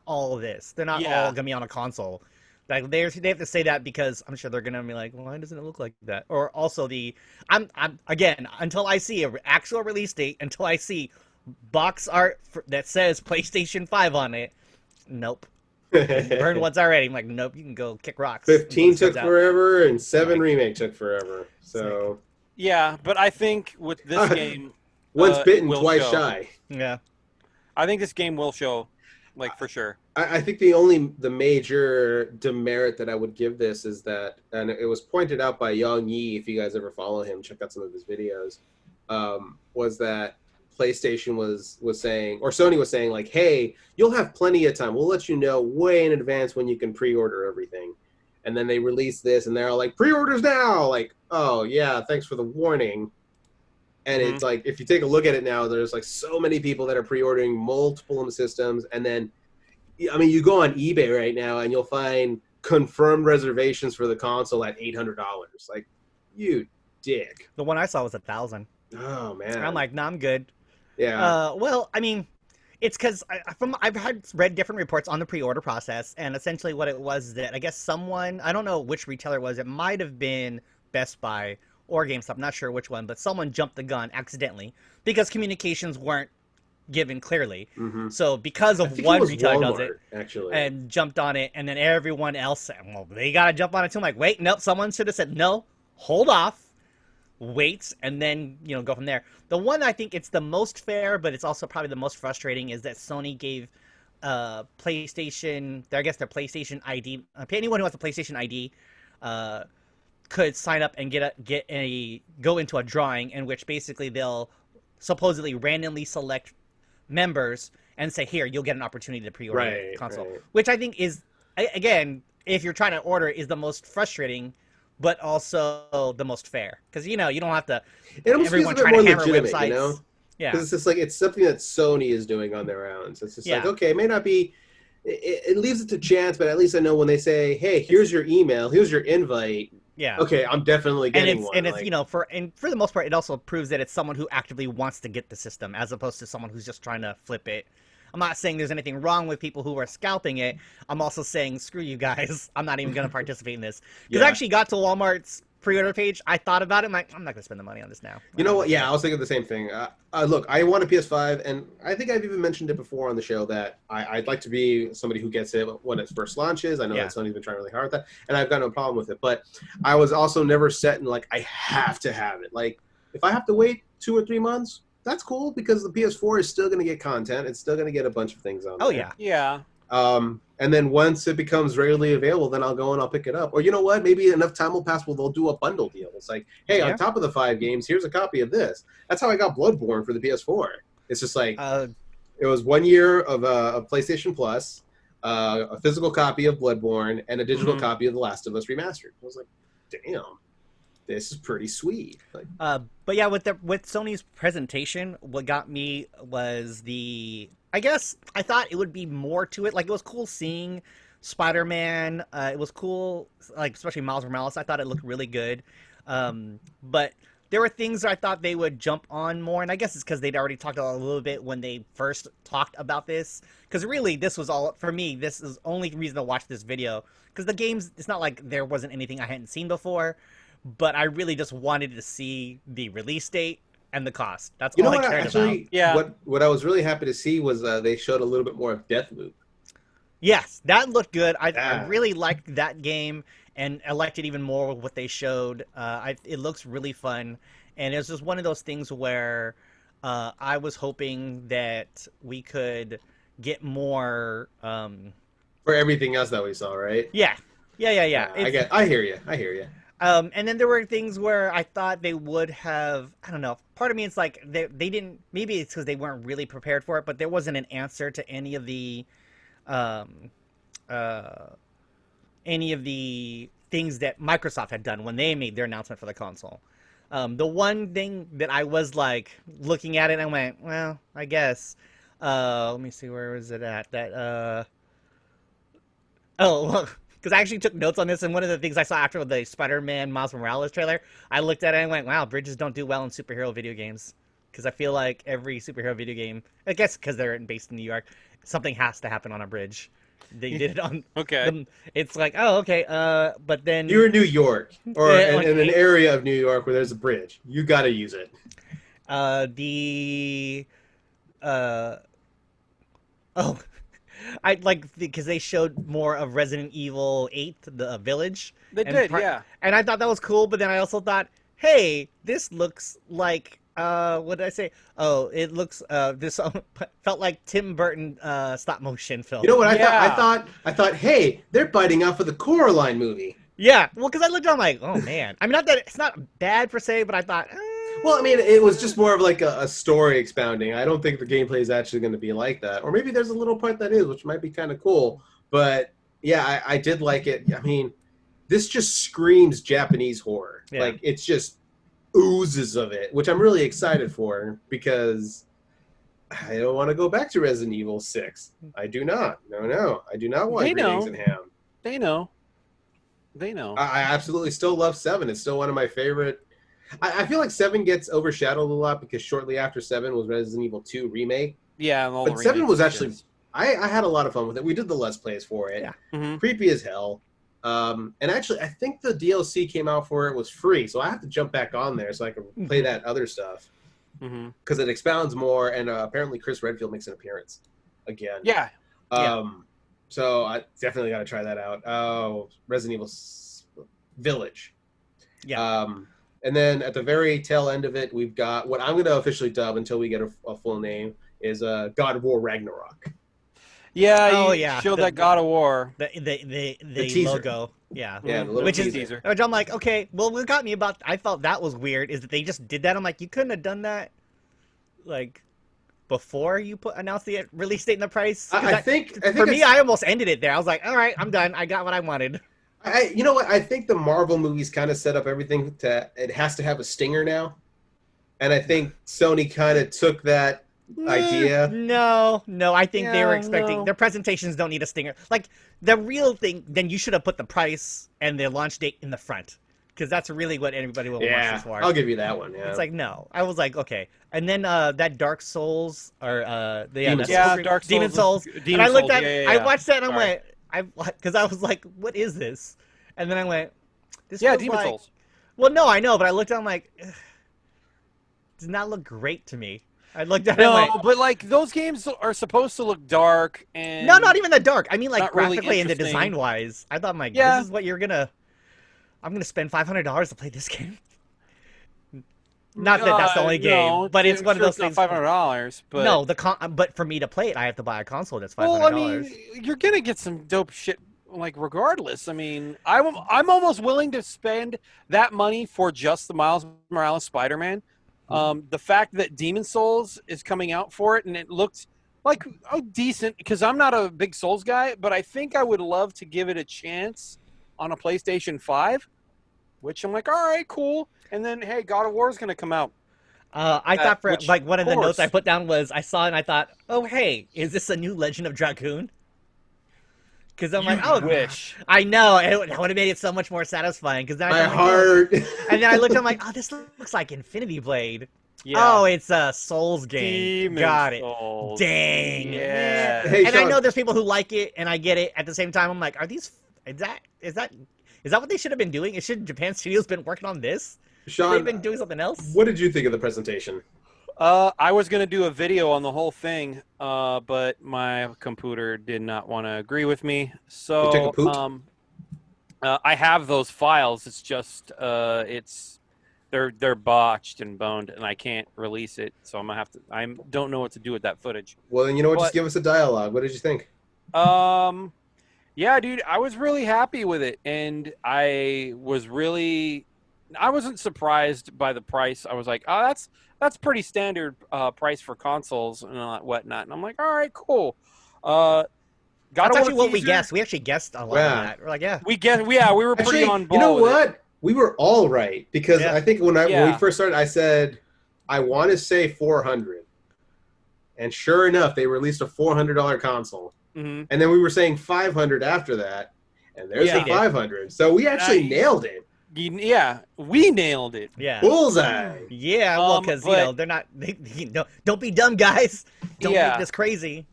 all of this. They're not Yeah. all gonna be on a console. Like they have to say that because I'm sure they're gonna be like, well, why doesn't it look like that? Or also I'm again, until I see an actual release date, until I see box art that says PlayStation 5 on it, nope. Burned once already. I'm like, nope, you can go kick rocks. 15 took out. forever, and 7 Like- Remake took forever. So Yeah, but I think with this game, once it bitten, will twice show. shy. Yeah. I think this game will show, like, for sure. I think the major demerit that I would give this is that, and it was pointed out by Yang Yi, if you guys ever follow him, check out some of his videos, was that PlayStation was saying, or Sony was saying, like, hey, you'll have plenty of time. We'll let you know way in advance when you can pre-order everything. And then they released this, and they're all like, pre-orders now! Like, oh, yeah, thanks for the warning. And it's like, if you take a look at it now, there's like so many people that are pre-ordering multiple systems. And then, I mean, you go on eBay right now and you'll find confirmed reservations for the console at $800. Like, you dick. The one I saw was 1,000. Oh, man. I'm like, nah, I'm good. Yeah. Well, I mean, it's because I've read different reports on the pre-order process, and essentially what it was is that I guess someone, I don't know which retailer it was, it might have been Best Buy or GameStop, I'm not sure which one, but someone jumped the gun accidentally because communications weren't given clearly. Mm-hmm. So because I of think one it was retailer Walmart, does it, actually. and jumped on it, and then everyone else said, well, they gotta jump on it too. I'm like, wait, nope, someone should have said, no, hold off, wait, and then, you know, go from there. The one I think it's the most fair, but it's also probably the most frustrating, is that Sony gave PlayStation, I guess their PlayStation ID, anyone who has a PlayStation ID, could sign up and go into a drawing in which basically they'll supposedly randomly select members and say, here, you'll get an opportunity to pre-order the console. Right. Which I think is, again, if you're trying to order, is the most frustrating, but also the most fair. Because, you know, you don't have to, It almost feels everyone a bit trying more to hammer legitimate, websites. you know? Yeah. Because it's just like, it's something that Sony is doing on their own. So it's just like, Yeah. okay, it may not be, it leaves it to chance, but at least I know when they say, hey, here's your email, here's your invite. Yeah. Okay, I'm definitely getting one. And it's like, you know, for the most part, it also proves that it's someone who actively wants to get the system, as opposed to someone who's just trying to flip it. I'm not saying there's anything wrong with people who are scalping it. I'm also saying, screw you guys. I'm not even going to participate in this. Because I actually got to Walmart's pre-order page. I thought about it. I'm like, I'm not going to spend the money on this now. You know what? Yeah, I was thinking the same thing. Look, I want a PS5, and I think I've even mentioned it before on the show that I'd like to be somebody who gets it when it first launches. I know that Sony's been trying really hard with that, and I've got no problem with it. But I was also never set in, like, I have to have it. Like, if I have to wait 2 or 3 months, that's cool, because the PS4 is still going to get content. It's still going to get a bunch of things on there. Oh, yeah. Yeah. And then once it becomes regularly available, then I'll go and I'll pick it up. Or you know what? Maybe enough time will pass where they'll do a bundle deal. It's like, hey, on top of the 5 games, here's a copy of this. That's how I got Bloodborne for the PS4. It's just like, it was 1 year of PlayStation Plus, a physical copy of Bloodborne, and a digital copy of The Last of Us Remastered. I was like, damn, this is pretty sweet. Like, but yeah, with Sony's presentation, what got me was I guess I thought it would be more to it. Like, it was cool seeing Spider-Man. It was cool, like, especially Miles Morales. I thought it looked really good. But there were things that I thought they would jump on more, and I guess it's because they'd already talked a little bit when they first talked about this. Because really, this was all, for me, this is the only reason to watch this video. Because the games, it's not like there wasn't anything I hadn't seen before, but I really just wanted to see the release date and the cost. That's all I cared about. Yeah. What I was really happy to see was they showed a little bit more of Deathloop. Yes, that looked good. I really liked that game, and I liked it even more with what they showed. It looks really fun, and it's just one of those things where I was hoping that we could get more For everything else that we saw, right? Yeah. I hear you. I hear you. And then there were things where I thought they would have, I don't know. Part of me, it's like they didn't. Maybe it's because they weren't really prepared for it, but there wasn't an answer to um, uh, any of the things that Microsoft had done when they made their announcement for the console. The one thing that I was like looking at it, and I went, well, I guess. Let me see, where was it at? Oh, because I actually took notes on this, and one of the things I saw after the Spider-Man Miles Morales trailer, I looked at it and went, wow, bridges don't do well in superhero video games. Because I feel like every superhero video game, I guess because they're based in New York, something has to happen on a bridge. They did it on... Okay. It's like, oh, okay, but then... You're in New York, or Yeah, like in an area of New York where there's a bridge. You got to use it. Oh, I like because they showed more of Resident Evil 8, the village. They did, yeah. And I thought that was cool, but then I also thought, hey, this looks like what did I say? Oh, it looks this felt like Tim Burton stop motion film. You know what I Yeah. thought? I thought, hey, they're biting off of the Coraline movie. Yeah, well, because I looked, I'm like, oh man. I mean, not that it's not bad per se, but I thought. Well, I mean, it was just more of like a story expounding. I don't think the gameplay is actually going to be like that. Or maybe there's a little part that is, which might be kind of cool. But yeah, I did like it. I mean, this just screams Japanese horror. Yeah. Like, it's just oozes of it, which I'm really excited for because I don't want to go back to Resident Evil 6. I do not. No. I do not want They greetings know. and ham. They know. They know. I absolutely still love 7. It's still one of my favorite. I feel like 7 gets overshadowed a lot because shortly after 7 was Resident Evil 2 remake. Yeah, and all But the 7 remakes was and actually... shit. I had a lot of fun with it. We did the Let's Plays for it. Yeah. Mhm. Creepy as hell. And actually, I think the DLC came out for it was free, so I have to jump back on there so I can play that other stuff. Mhm. Because it expounds more, and apparently Chris Redfield makes an appearance again. Yeah. So I definitely got to try that out. Oh, Resident Evil Village. Yeah. And then at the very tail end of it, we've got what I'm going to officially dub until we get a full name is God of War Ragnarok. Yeah, Oh, you yeah. showed The- that God of War. The teaser. logo. Yeah. Yeah, the little Which is teaser. which I'm like, okay, well, what got me about I felt that was weird is that they just did that. I'm like, you couldn't have done that like before you announced the release date and the price. 'Cause I think for me, I almost ended it there. I was like, all right, I'm done. I got what I wanted. You know what? I think the Marvel movies kind of set up everything to it has to have a stinger now, and I think Sony kind of took that idea. No, I think they were Yeah, expecting no. their presentations don't need a stinger. Like the real thing, then you should have put the price and the launch date in the front because that's really what everybody will watch Yeah, this for. I'll give you that one. Yeah, It's like no. I was like okay, and then that Dark Souls or Demon Demon Souls. Souls. Demon And I looked Souls, at, yeah, yeah, I yeah. watched that and I Sorry. went, because I was like, what is this? And then I went, this Yeah, feels Demon like, Souls. well, no, I know, but I looked at, I'm like, ugh, does not look great to me. I looked at it, No, and I'm like, but like those games are supposed to look dark and no, not even the dark. I mean, like not really graphically and the interesting. design wise. I thought, I'm like, Yeah. this is what you're gonna. I'm gonna spend $500 to play this game. Not that that's the only game, no, but it's one of those not things. $500, but No, but for me to play it, I have to buy a console that's $500. well, I mean, you're gonna get some dope shit. Like regardless, I mean, I'm almost willing to spend that money for just the Miles Morales Spider-Man. The fact that Demon Souls is coming out for it and it looked like decent because I'm not a big Souls guy, but I think I would love to give it a chance on a PlayStation 5, which I'm like, all right, cool. And then hey, God of War is gonna come out. I thought for which, like one of the of notes I course. put down was I saw it and I thought, oh hey, is this a new Legend of Dragoon? Because I'm like, oh, wish. I know it would have made it so much more satisfying. Because my heart. and then I looked, I'm like, oh, this looks like Infinity Blade. Yeah. Oh, it's a Souls game. Demon Got it. Souls. Dang. Yeah. Hey, And I Sean. know there's people who like it, and I get it. At the same time, I'm like, are these? Is that what they should have been doing? Should Japan Studios been working on this? Sean, They've been doing something else. what did you think of the presentation? I was gonna do a video on the whole thing, but my computer did not want to agree with me. So You took a poot? I have those files. It's just they're botched and boned, and I can't release it. So I'm gonna have to. I don't know what to do with that footage. Well, then you know what? Just But- give us a dialogue. What did you think? Yeah, dude, I was really happy with it, and I wasn't surprised by the price. I was like, oh, that's pretty standard price for consoles and whatnot. And I'm like, all right, cool. God That's of War actually what we teaser. guessed. We actually guessed a lot of Yeah. that. We're like, yeah. We were pretty Actually, on you know ball with it. what? We were all right because Yeah. I think when we Yeah. first started, I said I want to say 400, and sure enough, they released a $400 console, Mhm. and then we were saying 500 after that, and there's Yeah. the 500. So we actually nailed it. Yeah, we nailed it. Yeah. Bullseye. Yeah, well, because but- they're not. Don't be dumb, guys. Don't Yeah. make this crazy.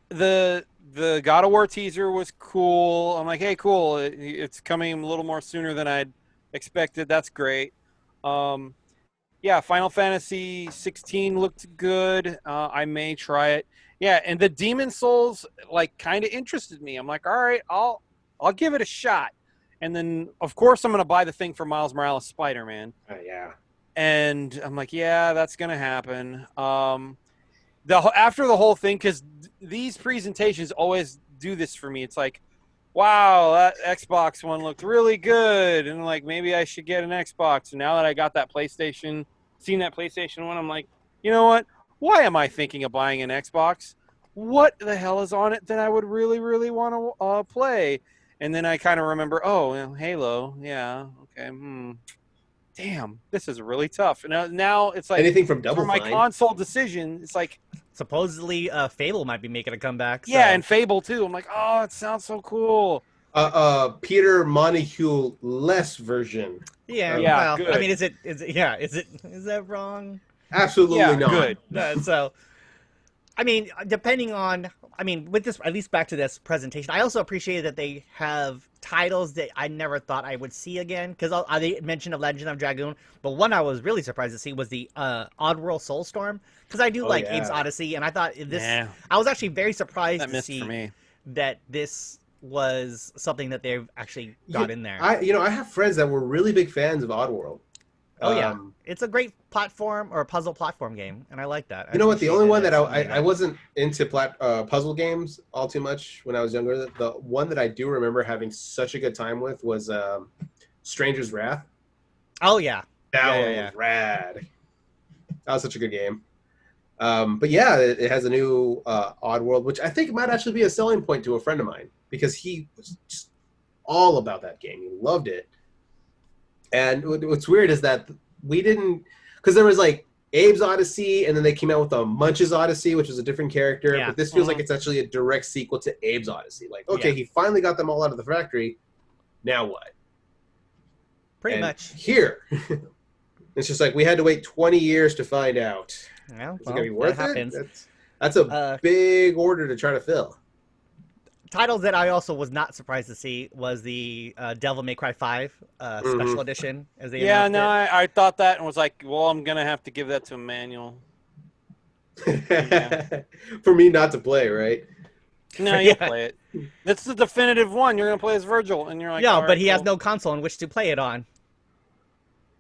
The God of War teaser was cool. I'm like, hey, cool. It's coming a little more sooner than I'd expected. That's great. Yeah, Final Fantasy 16 looked good. I may try it. Yeah, and the Demon Souls like kind of interested me. I'm like, all right, I'll give it a shot. And then of course I'm gonna buy the thing for Miles Morales Spider-Man. Yeah. And I'm like, yeah, that's gonna happen. After the whole thing, because these presentations always do this for me. It's like, wow, that Xbox one looked really good, and like maybe I should get an Xbox. And now that I got that PlayStation, seen that PlayStation one, I'm like, you know what? Why am I thinking of buying an Xbox? What the hell is on it that I would really, really want to play? And then I kind of remember, oh, well, Halo, yeah, okay, damn, this is really tough. And now it's like Anything from Double for my Fine. console decision, it's like, Supposedly, Fable might be making a comeback. So. yeah, and Fable too. I'm like, oh, it sounds so cool. Peter Montague less version. yeah, Yeah, well, good. I mean, is that wrong? Absolutely Yeah, not. good. So, I mean, depending on, with this, at least back to this presentation, I also appreciate that they have titles that I never thought I would see again. Because they mentioned a Legend of Dragoon, but one I was really surprised to see was the Oddworld Soulstorm. Because I do like yeah. Abe's Odyssey, and I thought this. Yeah. I was actually very surprised That to missed see for me. that this was something that they've actually got in there. I have friends that were really big fans of Oddworld. Oh yeah, it's a great platform or puzzle platform game, and I like that. You know what? The only one that I I wasn't into puzzle games all too much when I was younger. The one that I do remember having such a good time with was Stranger's Wrath. Oh yeah, That one was rad. That was such a good game. But yeah, it has a new Oddworld, which I think might actually be a selling point to a friend of mine because he was just all about that game. He loved it. And what's weird is that we didn't, because there was like Abe's Odyssey, and then they came out with a Munch's Odyssey, which was a different character. Yeah. But this feels like it's actually a direct sequel to Abe's Odyssey. Like, okay, he finally got them all out of the factory. Now what? Pretty much. Here, it's just like we had to wait 20 years to find out. Yeah, Is it gonna be worth happens. it? That's a big order to try to fill. Titles that I also was not surprised to see was the Devil May Cry 5 special edition. As they announced it. I thought that and was like, well, I'm gonna have to give that to Emmanuel. For me not to play, right? No, you'll play it. That's the definitive one. You're gonna play as Virgil, and you're like, yeah, all but right, he has no console in which to play it on.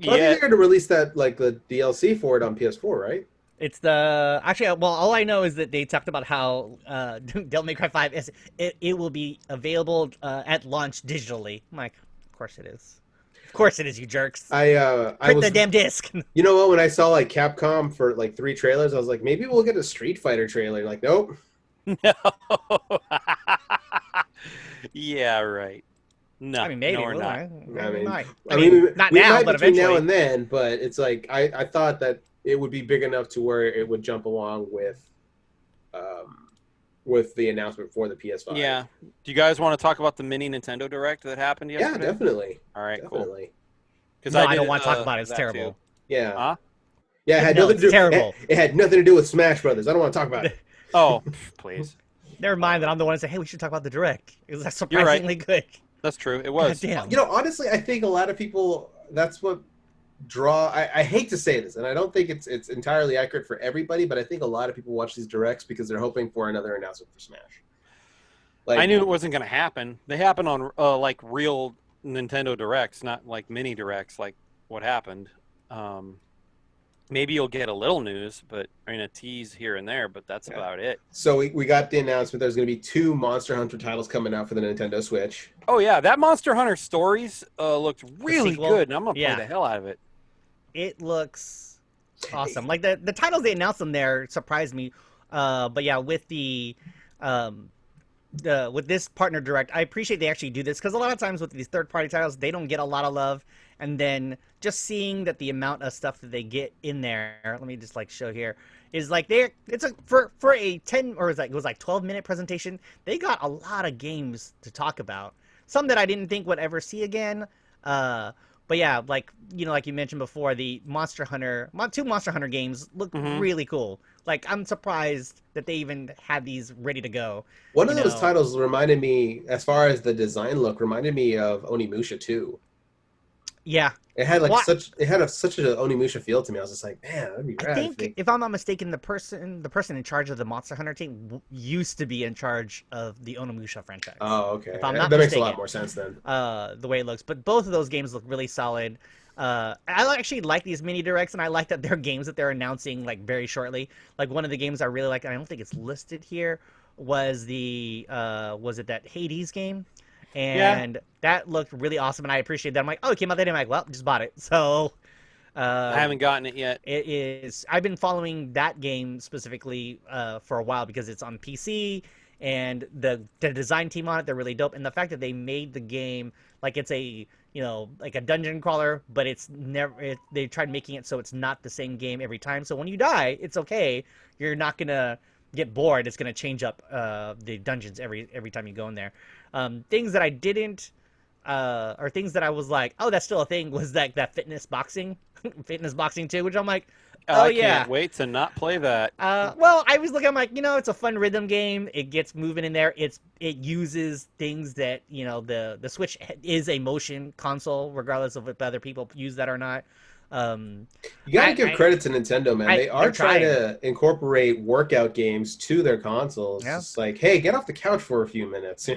Well, I think they're going to release that, like the DLC for it on PS4, right? It's the all I know is that they talked about how Devil May Cry 5 is it will be available at launch digitally. I'm like, of course it is. Of course it is, you jerks. Print the damn disc. You know what? When I saw like Capcom for like 3 trailers, I was like, maybe we'll get a Street Fighter trailer. Like, nope. No. Yeah, right. No, maybe no, we're not. We not might now, but between eventually. now and then. But it's like I thought that it would be big enough to where it would jump along with the announcement for the PS5. Yeah. Do you guys want to talk about the mini Nintendo Direct that happened yesterday? Yeah, definitely. All right, definitely. Cool. Because I don't want to talk about it. It's terrible. Too. Yeah. Huh? Yeah, it had No, nothing to do. terrible. It had nothing to do with Smash Brothers. I don't want to talk about it. Oh, please. Never mind that I'm the one that said, hey, we should talk about the Direct. It was surprisingly good. That's true. It was. God damn. You know, honestly, I think a lot of people, that's what I hate to say this, and I don't think it's entirely accurate for everybody, but I think a lot of people watch these Directs because they're hoping for another announcement for Smash. Like, I knew it wasn't going to happen. They happen on like real Nintendo Directs, not like mini Directs like what happened. Maybe you'll get a little news, but I mean a tease here and there, but that's about it. So we got the announcement there's going to be 2 Monster Hunter titles coming out for the Nintendo Switch. Oh yeah, that Monster Hunter Stories looked really sequel? good, and I'm gonna play Yeah. the hell out of it. It looks awesome. Like the titles they announced them there surprised me. But yeah, with with this partner direct, I appreciate they actually do this because a lot of times with these third-party titles, they don't get a lot of love. And then just seeing that the amount of stuff that they get in there, let me just like show here, is like for a 10 or it was like 12-minute presentation, they got a lot of games to talk about. Some that I didn't think would ever see again. But yeah, like like you mentioned before, the two Monster Hunter games look really cool. Like I'm surprised that they even had these ready to go. One of those titles reminded me, as far as the design look, reminded me of Onimusha 2. Yeah, it had like such an Onimusha feel to me. I was just like, man, that'd be rad. I think if I'm not mistaken, the person in charge of the Monster Hunter team used to be in charge of the Onimusha franchise. Oh, okay. If I'm not that mistaken, makes a lot more sense then. The way it looks, but both of those games look really solid. I actually like these mini directs, and I like that they're games that they're announcing like very shortly. Like one of the games I really like, and I don't think it's listed here, was was it that Hades game? And that looked really awesome, and I appreciate that. I'm like, oh, it came out that day. I'm like, well, just bought it. So I haven't gotten it yet. it is. I've been following that game specifically for a while because it's on PC, and the design team on it, they're really dope. And the fact that they made the game like it's a like a dungeon crawler, but it's never. They tried making it so it's not the same game every time. So when you die, it's okay. You're not gonna get bored. It's gonna change up the dungeons every time you go in there. Things that I didn't, or things that I was like, oh, that's still a thing, was that fitness boxing 2, which I'm like, oh I yeah. can't wait to not play that. Well, I was looking, I'm like, it's a fun rhythm game. It gets moving in there. It uses things that, the Switch is a motion console, regardless of if other people use that or not. You gotta give credit to Nintendo, man. They are trying to incorporate workout games to their consoles. Yeah. It's like, hey, get off the couch for a few minutes,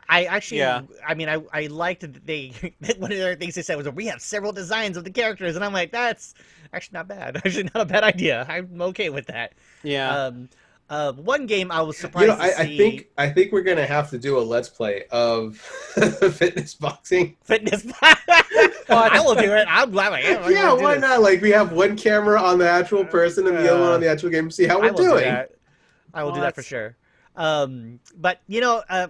I actually, I mean, I liked that they, one of the other things they said was, we have several designs of the characters, and I'm like, that's actually not bad. Actually not a bad idea. I'm okay with that. Yeah. One game I was surprised to see. I think we're gonna have to do a let's play of fitness boxing. I will do it. I'm glad I am. Yeah, why not? Like we have one camera on the actual person and the other one on the actual game. See how we're doing. I will do that for sure. But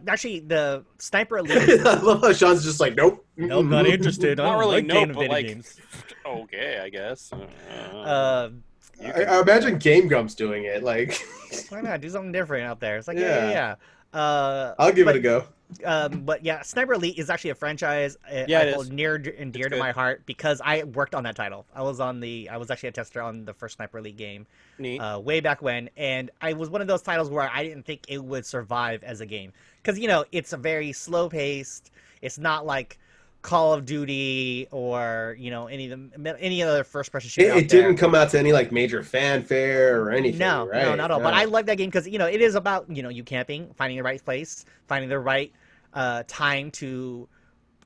actually, the Sniper Elite. I love how Sean's just like, nope, nope, not interested. Not really, nope, but like, games. Okay, I guess. I imagine Game Grumps doing it. Like, why not do something different out there? It's like, yeah. I'll give it a go. But yeah, Sniper Elite is actually a franchise I hold near and dear to my heart because I worked on that title. I was actually a tester on the first Sniper Elite game. Neat. Way back when, and I was one of those titles where I didn't think it would survive as a game because it's a very slow paced. It's not like Call of Duty or any other first person shooter. It didn't come out to any like major fanfare or anything. No, right? no, not at all. But I like that game because it is about you camping, finding the right place, finding the right time to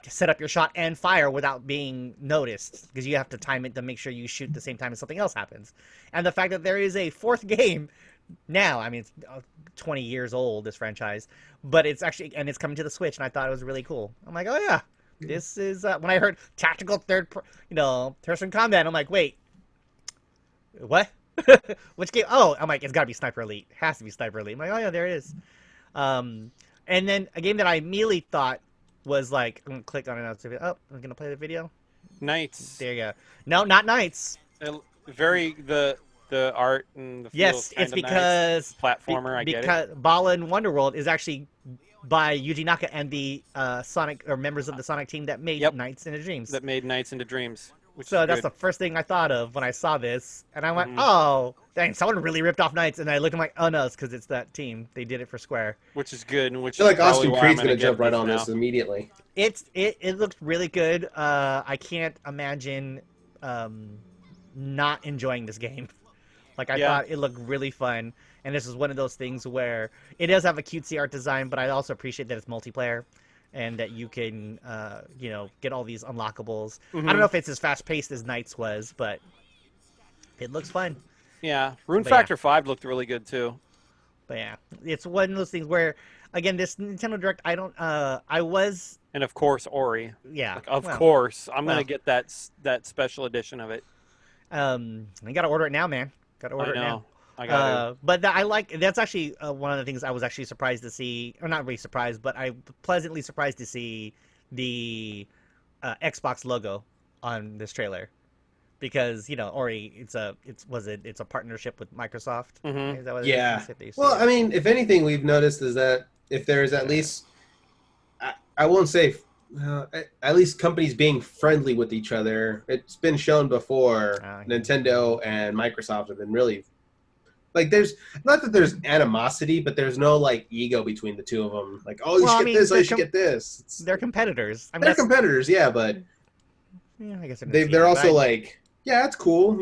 set up your shot and fire without being noticed because you have to time it to make sure you shoot at the same time as something else happens. And the fact that there is a fourth game now, I mean, it's 20 years old, this franchise, but it's coming to the Switch, and I thought it was really cool. I'm like, oh yeah. This is when I heard tactical person combat. I'm like, wait, what? Which game? Oh, I'm like, it's got to be Sniper Elite. It has to be Sniper Elite. I'm like, oh yeah, there it is. And then a game that I immediately thought was like, I'm gonna click on it. Oh, I'm gonna play the video. Knights. There you go. No, not Knights. The art and the feel. Yes, it's because platformer. I get it. Because Bala and Wonderworld is actually by Yuji Naka and the Sonic or members of the Sonic team that made Nights into Dreams. That made Nights into Dreams. So that's the first thing I thought of when I saw this, and I went, "Oh, dang! Someone really ripped off Nights." And I looked, I'm like, "Oh no, it's because it's that team. They did it for Square." Which is good. And which I feel like is Austin why Creed's I'm gonna jump right on now. this immediately. It looked really good. I can't imagine not enjoying this game. Like I thought it looked really fun, and this is one of those things where it does have a cutesy art design, but I also appreciate that it's multiplayer. And that you can, get all these unlockables. I don't know if it's as fast-paced as Knights was, but It looks fun. Yeah, Rune But Factor 5 looked really good too. But yeah, it's one of those things where, again, this Nintendo Direct, I was, And of course, Ori. yeah, Like, of well, course, I'm well. gonna get that special edition of it. I gotta order it now, man. Gotta order I it now. know. I got But I like that's actually one of the things I was actually surprised to see, or not really surprised, but I pleasantly surprised to see the Xbox logo on this trailer, because Ori, it's a partnership with Microsoft. Mhm. Is that what it Yeah. is? If they Well, say I mean, if anything, we've noticed is that if there's at least, I won't say, at least companies being friendly with each other. It's been shown before. Nintendo and Microsoft have been really, like, there's not that there's animosity, but there's no like ego between the two of them. Like, oh, you Well, I should get mean, this. Oh, you should get this. they're competitors. I mean, They're competitors, yeah, but yeah, I guess they're also like, yeah, it's cool,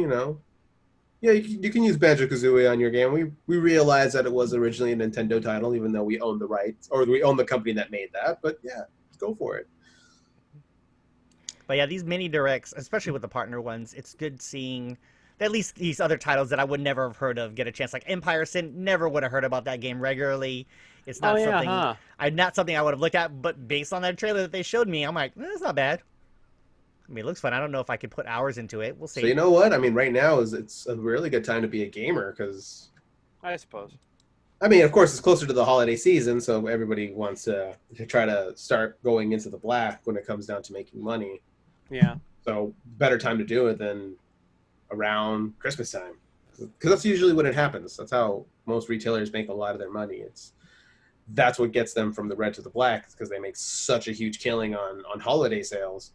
Yeah, you can use Banjo-Kazooie on your game. We realized that it was originally a Nintendo title, even though we own the rights, or we own the company that made that. But yeah, let's go for it. But yeah, these mini directs, especially with the partner ones, it's good seeing at least these other titles that I would never have heard of get a chance. Like Empire Sin, never would have heard about that game regularly. It's not not something I would have looked at. But based on that trailer that they showed me, I'm like, it's not bad. I mean, it looks fun. I don't know if I could put hours into it. We'll see. So you know what? I mean, right now it's a really good time to be a gamer because, I suppose. I mean, of course, it's closer to the holiday season, so everybody wants to try to start going into the black when it comes down to making money. Yeah. So better time to do it than around Christmas time, because that's usually when it happens. That's how most retailers make a lot of their money. That's what gets them from the red to the black, because they make such a huge killing on holiday sales.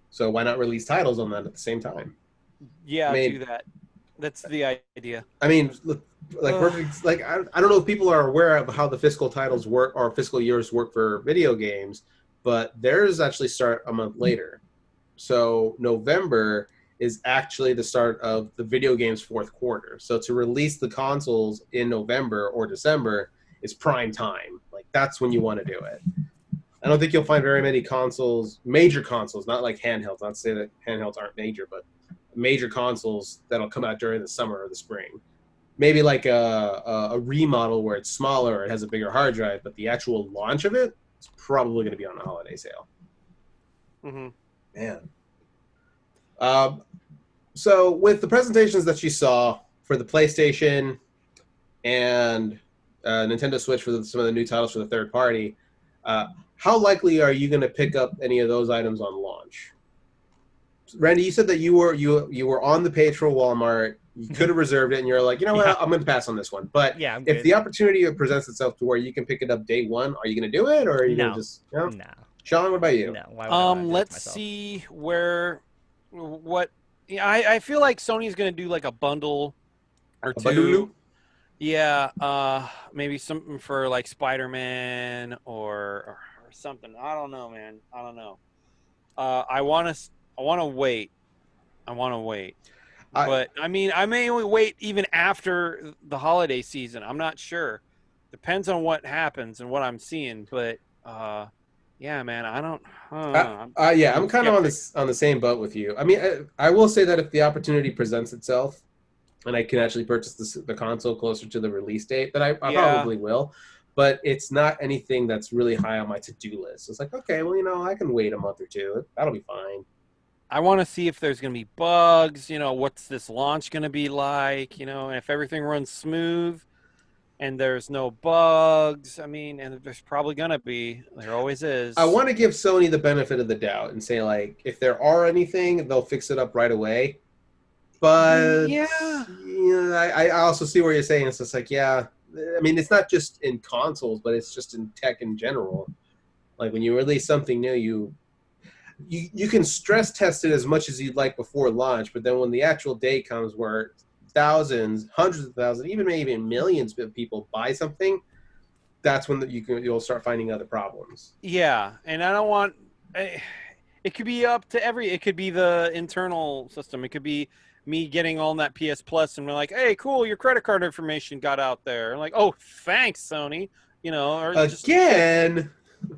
So why not release titles on that at the same time? Yeah, do that. That's the idea. I mean, look, like perfect. Like I don't know if people are aware of how the fiscal titles work or fiscal years work for video games, but theirs actually start a month later. So November is actually the start of the video game's fourth quarter. So to release the consoles in November or December is prime time. Like that's when you want to do it. I don't think you'll find very many consoles, major consoles, not like handhelds. Not to say that handhelds aren't major, but major consoles that'll come out during the summer or the spring. Maybe like a remodel where it's smaller, it has a bigger hard drive, but the actual launch of it is probably going to be on a holiday sale. Mm-hmm. Man. So with the presentations that you saw for the PlayStation and Nintendo Switch for some of the new titles for the third party, how likely are you going to pick up any of those items on launch? Randy, you said that you were on the page for Walmart. You could have reserved it, and you're like, you know what, I'm going to pass on this one. But yeah, if the opportunity presents itself to where you can pick it up day one, are you going to do it, or are you going to just no? Sean, what about you? No. Why would I let's see what. Yeah, I feel like Sony's going to do like a bundle or two. Bundle? Yeah, maybe something for like Spider-Man or something. I don't know, man. I don't know. I want to wait. But I mean, I may only wait even after the holiday season. I'm not sure. Depends on what happens and what I'm seeing. But yeah, man, I don't. I'm kind of on the same boat with you. I mean, I will say that if the opportunity presents itself, and I can actually purchase the console closer to the release date, that I probably will. But it's not anything that's really high on my to-do list. It's like, okay, well, I can wait a month or two. That'll be fine. I want to see if there's going to be bugs, what's this launch going to be like, and if everything runs smooth and there's no bugs. I mean, and there's probably going to be. There always is. I want to give Sony the benefit of the doubt and say, like, if there are anything, they'll fix it up right away. But I also see where you're saying it's just like, yeah, I mean, it's not just in consoles, but it's just in tech in general. Like when you release something new, you can stress test it as much as you'd like before launch, but then when the actual day comes where thousands, hundreds of thousands, maybe millions of people buy something, that's when you'll start finding other problems. Yeah, and I don't want. It could be up to it could be the internal system. It could be me getting on that PS Plus and we're like, hey, cool, your credit card information got out there. And like, oh, thanks, Sony. Or again.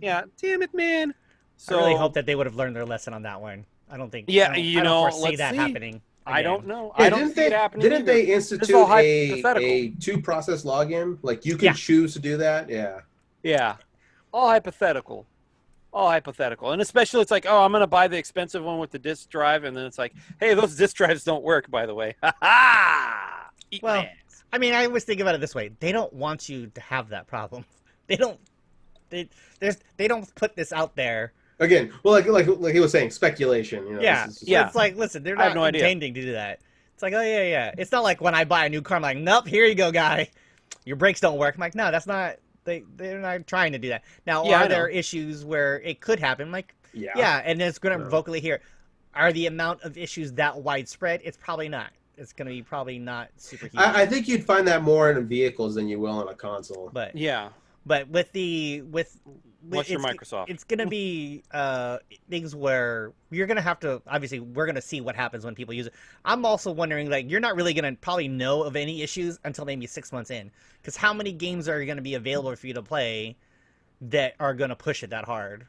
Yeah, damn it, man. So I really hope that they would have learned their lesson on that one. I don't think. Yeah, I don't foresee that happening. I don't know. Yeah, I don't see it happening. Didn't either. they This institute is all a hypothetical. two-process login? Like you can Yeah. choose to do that. Yeah. Yeah, all hypothetical. All hypothetical. And especially it's like, oh, I'm going to buy the expensive one with the disk drive. And then it's like, hey, those disk drives don't work, by the way. Ha ha! Eat my Well, ass. I mean, I always think about it this way: they don't want you to have that problem. They don't. They don't put this out there. Again, well, like he was saying, speculation. You know, Yeah, this is just- so it's like, listen, they're I have not no idea. intending to do that. It's like, oh yeah, yeah. It's not like when I buy a new car, I'm like, nope, here you go, guy. Your brakes don't work. I'm like, no, that's not. They're not trying to do that. Now, Yeah, I are there know. issues where it could happen? I'm like, Yeah. yeah, and it's going to No. vocally hear. Are the amount of issues that widespread? It's probably not. It's going to be probably not super huge. I think you'd find that more in vehicles than you will on a console. But Yeah. with What's your Microsoft? It's gonna be things where you're gonna have to. Obviously, we're gonna see what happens when people use it. I'm also wondering, like, you're not really gonna probably know of any issues until maybe 6 months in, because how many games are gonna be available for you to play that are gonna push it that hard?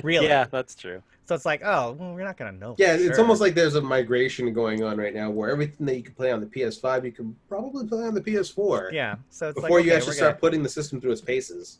Really? Yeah, that's true. So it's like, oh, well, we're not gonna know. Yeah, for it's sure. almost like there's a migration going on right now where everything that you can play on the PS5, you can probably play on the PS4. Yeah. So it's Before like, you okay, actually we're start gonna. putting the system through its paces.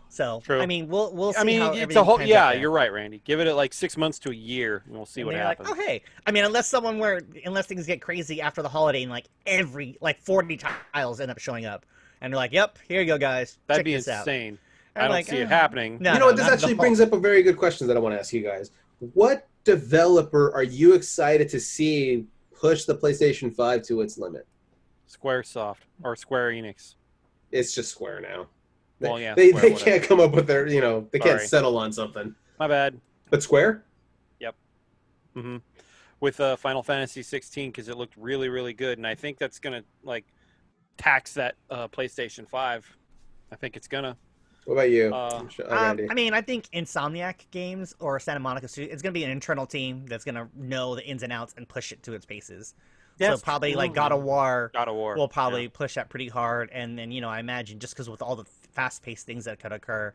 So True. I mean, we'll see I mean, how it's everything a whole. pans Yeah, out there. you're right, Randy. Give it like 6 months to a year, and we'll see And what they're happens. like, oh hey, I mean, unless unless things get crazy after the holiday and like 40 tiles end up showing up, and they're like, yep, here you go, guys, That'd check be this out. insane. And I I'm don't like, see it happening. No, You know what? This not at actually all. brings up a very good question that I want to ask you guys. What developer are you excited to see push the PlayStation 5 to its limit? Squaresoft or Square Enix. It's just Square now. Well, yeah, They Square, whatever. can't come up with their, they can't Sorry. settle on something. My bad. But Square? hmm With Final Fantasy 16 because it looked really, really good, and I think that's gonna like tax that PlayStation 5. I think it's gonna. What about you, Randy? I mean, I think Insomniac Games or Santa Monica Studio, it's going to be an internal team that's going to know the ins and outs and push it to its paces. That's so probably true. like God of War will probably yeah. push that pretty hard. And then, I imagine just because with all the fast-paced things that could occur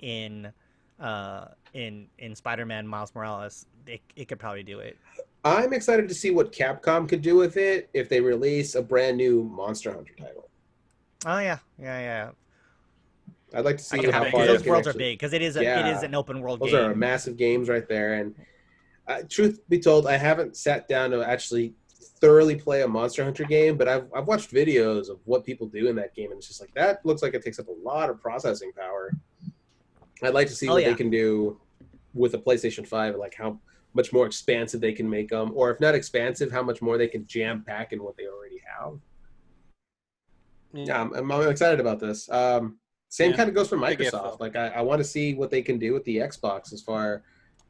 in Spider-Man Miles Morales, it could probably do it. I'm excited to see what Capcom could do with it if they release a brand new Monster Hunter title. Oh, yeah. I'd like to see can how big far it they Those can worlds are actually- big because it is an open world Those game. are massive games right there. And truth be told, I haven't sat down to actually thoroughly play a Monster Hunter game, but I've watched videos of what people do in that game, and it's just like that looks like it takes up a lot of processing power. I'd like to see what they can do with a PlayStation 5, like how much more expansive they can make them, or if not expansive, how much more they can jam pack in what they already have. Yeah, I'm excited about this. Same kind of goes for Big if, Microsoft. though. Like I want to see what they can do with the Xbox as far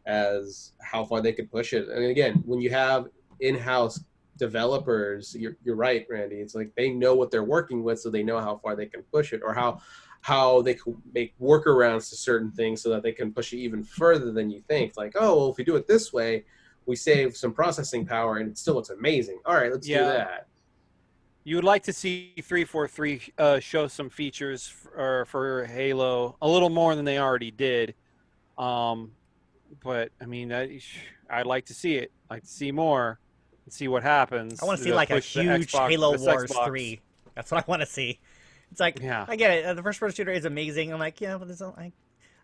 as how far they could push it. And again, when you have in-house developers, you're right, Randy. It's like they know what they're working with, so they know how far they can push it, or how they can make workarounds to certain things so that they can push it even further than you think. Like, oh, well, if we do it this way, we save some processing power, and it still looks amazing. All right, let's do that. You would like to see 343 show some features for Halo a little more than they already did. But I mean, I'd like to see it. I'd like to see more and see what happens. I want to see like a huge Halo Wars 3. That's what I want to see. It's like, I get it. The first-person shooter is amazing. I'm like, yeah, but there's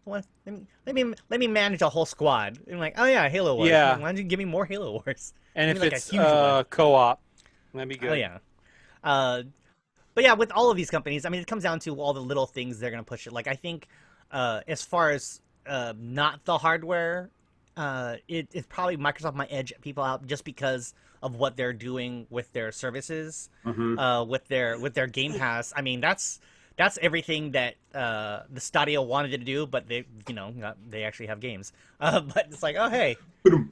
let me manage a whole squad. I'm like, oh yeah, Halo Wars. Yeah. Why don't you give me more Halo Wars? And if like it's a huge one. co-op, that'd be good. Oh yeah. But yeah, with all of these companies, I mean, it comes down to all the little things they're going to push it. Like, I think as far as not the hardware, it's probably Microsoft might edge people out just because of what they're doing with their services, with their Game Pass. I mean, that's everything that the Stadia wanted to do, but they actually have games. But it's like, oh hey,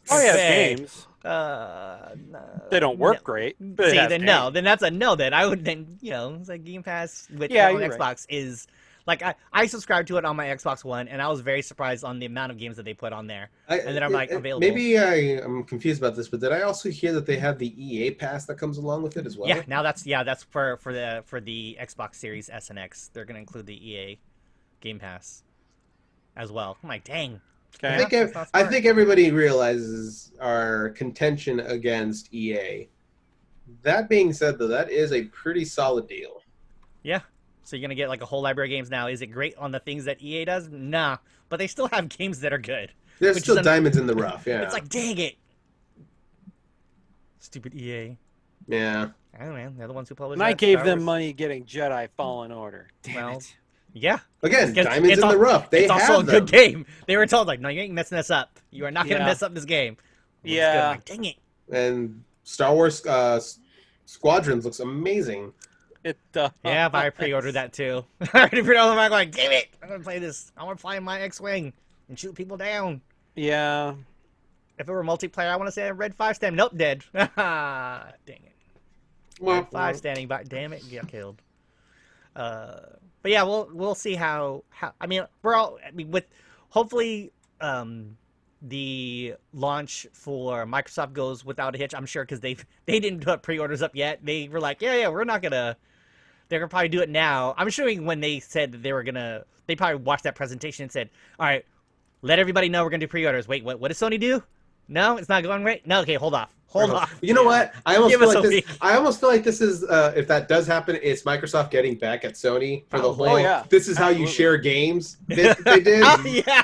games. They don't work no. great. But See, then no, then that's a no. Then I would it's like Game Pass with on Xbox is like I subscribe to it on my Xbox One, and I was very surprised on the amount of games that they put on there. And then I'm like available. Maybe I'm confused about this, but did I also hear that they have the EA Pass that comes along with it as well? Yeah, now that's for the Xbox Series S and X. They're gonna include the EA Game Pass as well. I'm like, dang, Okay. I think everybody realizes our contention against EA. That being said, though, that is a pretty solid deal. Yeah. So you're gonna get like a whole library of games now. Is it great on the things that EA does? Nah, but they still have games that are good. There's Which still is diamonds in the rough. Yeah. It's like, dang it, stupid EA. Yeah. I don't know, man. They're the ones who publish. And I that, gave Star them Wars. money getting Jedi Fallen Order. Damn Well, it. Yeah. Again, It's- diamonds it's in the rough. They it's have also a them. good game. They were told, like, no, you ain't messing this up. You are not going to Yeah. mess up this game. Looks Yeah. good. I'm like, dang it. And Star Wars Squadrons looks amazing. It Yeah, but I pre-ordered that too. I already pre-ordered. I'm like, damn it. I'm going to play this. I want to fly in my X-Wing and shoot people down. Yeah. If it were multiplayer, I want to say a red 5 stand. Nope, dead. Dang it. Red 5 standing by. Damn it, get killed. But yeah, we'll see how I mean, with hopefully the launch for Microsoft goes without a hitch. I'm sure because they didn't put pre-orders up yet. They were like, yeah, we're not gonna. They're gonna probably do it now. I'm assuming when they said that they were gonna, they probably watched that presentation and said, all right, let everybody know we're gonna do pre-orders. Wait, what does Sony do? No, it's not going right. No, okay, hold off. You know what? I almost Give feel us like a this. week. I almost feel like this is if that does happen, it's Microsoft getting back at Sony for the Probably. whole. Oh, yeah. This is how you Absolutely. share games. They did. Oh, yeah.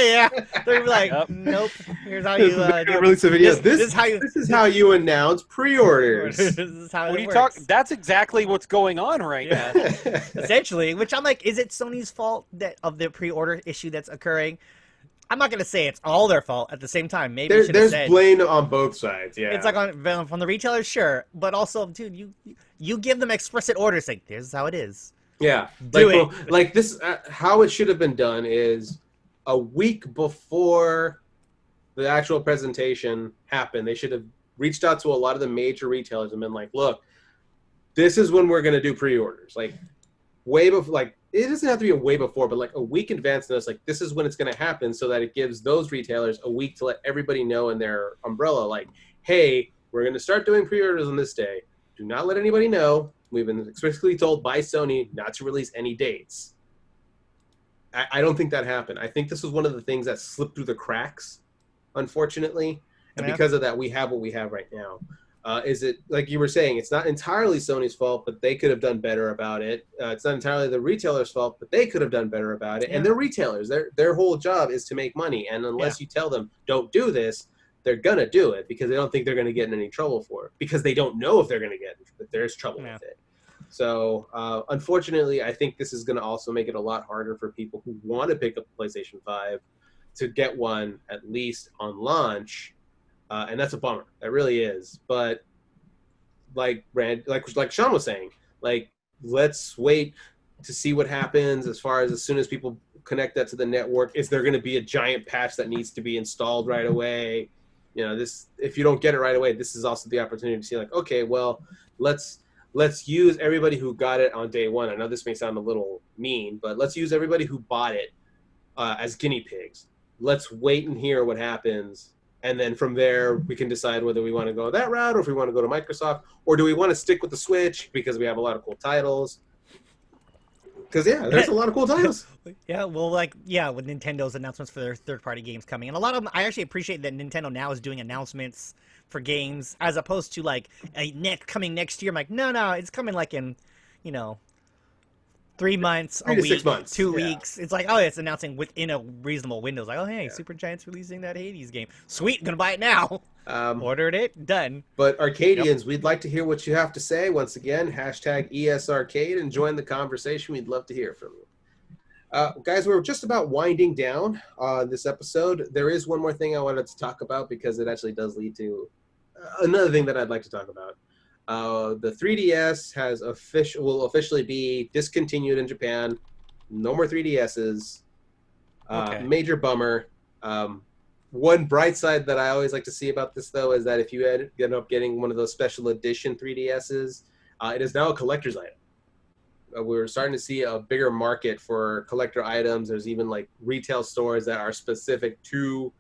Yeah. They're like, Yep. nope. Here's how They're you gonna do release a video. This is how you. This is how you announce pre-orders. This is how What it are you works. talking? That's exactly what's going on right Yeah. now. Essentially, which I'm like, is it Sony's fault that of the pre-order issue that's occurring? I'm not gonna say it's all their fault. At the same time, maybe you should have There's said blame on both sides. Yeah. it's like from the retailers, sure, but also, dude, you give them explicit orders, like this is how it is. Yeah, Do like, it. well, like this. How it should have been done is a week before the actual presentation happened. They should have reached out to a lot of the major retailers and been like, "Look, this is when we're going to do pre-orders. Like, way before. Like, it doesn't have to be a way before, but like a week in advance notice. Like, this is when it's going to happen, so that it gives those retailers a week to let everybody know in their umbrella, like, hey, we're going to start doing pre-orders on this day. Do not let anybody know. We've been explicitly told by Sony not to release any dates." I don't think that happened. I think this was one of the things that slipped through the cracks, unfortunately. And Yeah. because of that, we have what we have right now. Is it, like you were saying, it's not entirely Sony's fault, but they could have done better about it. It's not entirely the retailer's fault, but they could have done better about it. Yeah. And they're retailers. Their whole job is to make money. And unless you tell them, don't do this, they're going to do it because they don't think they're going to get in any trouble for it. Because they don't know if they're going to get in, but there's trouble with it. So, unfortunately, I think this is going to also make it a lot harder for people who want to pick up the PlayStation 5 to get one at least on launch. And that's a bummer. That really is. But like Sean was saying, like, let's wait to see what happens as soon as people connect that to the network. Is there going to be a giant patch that needs to be installed right away? You know, this, if you don't get it right away, this is also the opportunity to see, like, okay, well, let's use everybody who got it on day one. I know this may sound a little mean, but let's use everybody who bought it as guinea pigs. Let's wait and hear what happens. And then from there, we can decide whether we want to go that route or if we want to go to Microsoft, or do we want to stick with the Switch because we have a lot of cool titles. Because, yeah, there's a lot of cool titles. Yeah, well, with Nintendo's announcements for their third-party games coming. And a lot of them, I actually appreciate that Nintendo now is doing announcements for games as opposed to, like, coming next year. I'm like, no, it's coming, like, in, 3 months, 3 a to week, 6 months. 2 Yeah. weeks. It's like, it's announcing within a reasonable window. It's like, oh, hey, Supergiant's releasing that Hades game. Sweet, gonna buy it now. Ordered it, done. But Arcadians, we'd like to hear what you have to say. Once again, hashtag ESRCade and join the conversation. We'd love to hear from you. Guys, we're just about winding down this episode. There is one more thing I wanted to talk about because it actually does lead to another thing that I'd like to talk about. The 3DS will officially be discontinued in Japan. No more 3DSs. Okay. Major bummer. One bright side that I always like to see about this, though, is that if you end up getting one of those special edition 3DSs, it is now a collector's item. We're starting to see a bigger market for collector items. There's even like retail stores that are specific to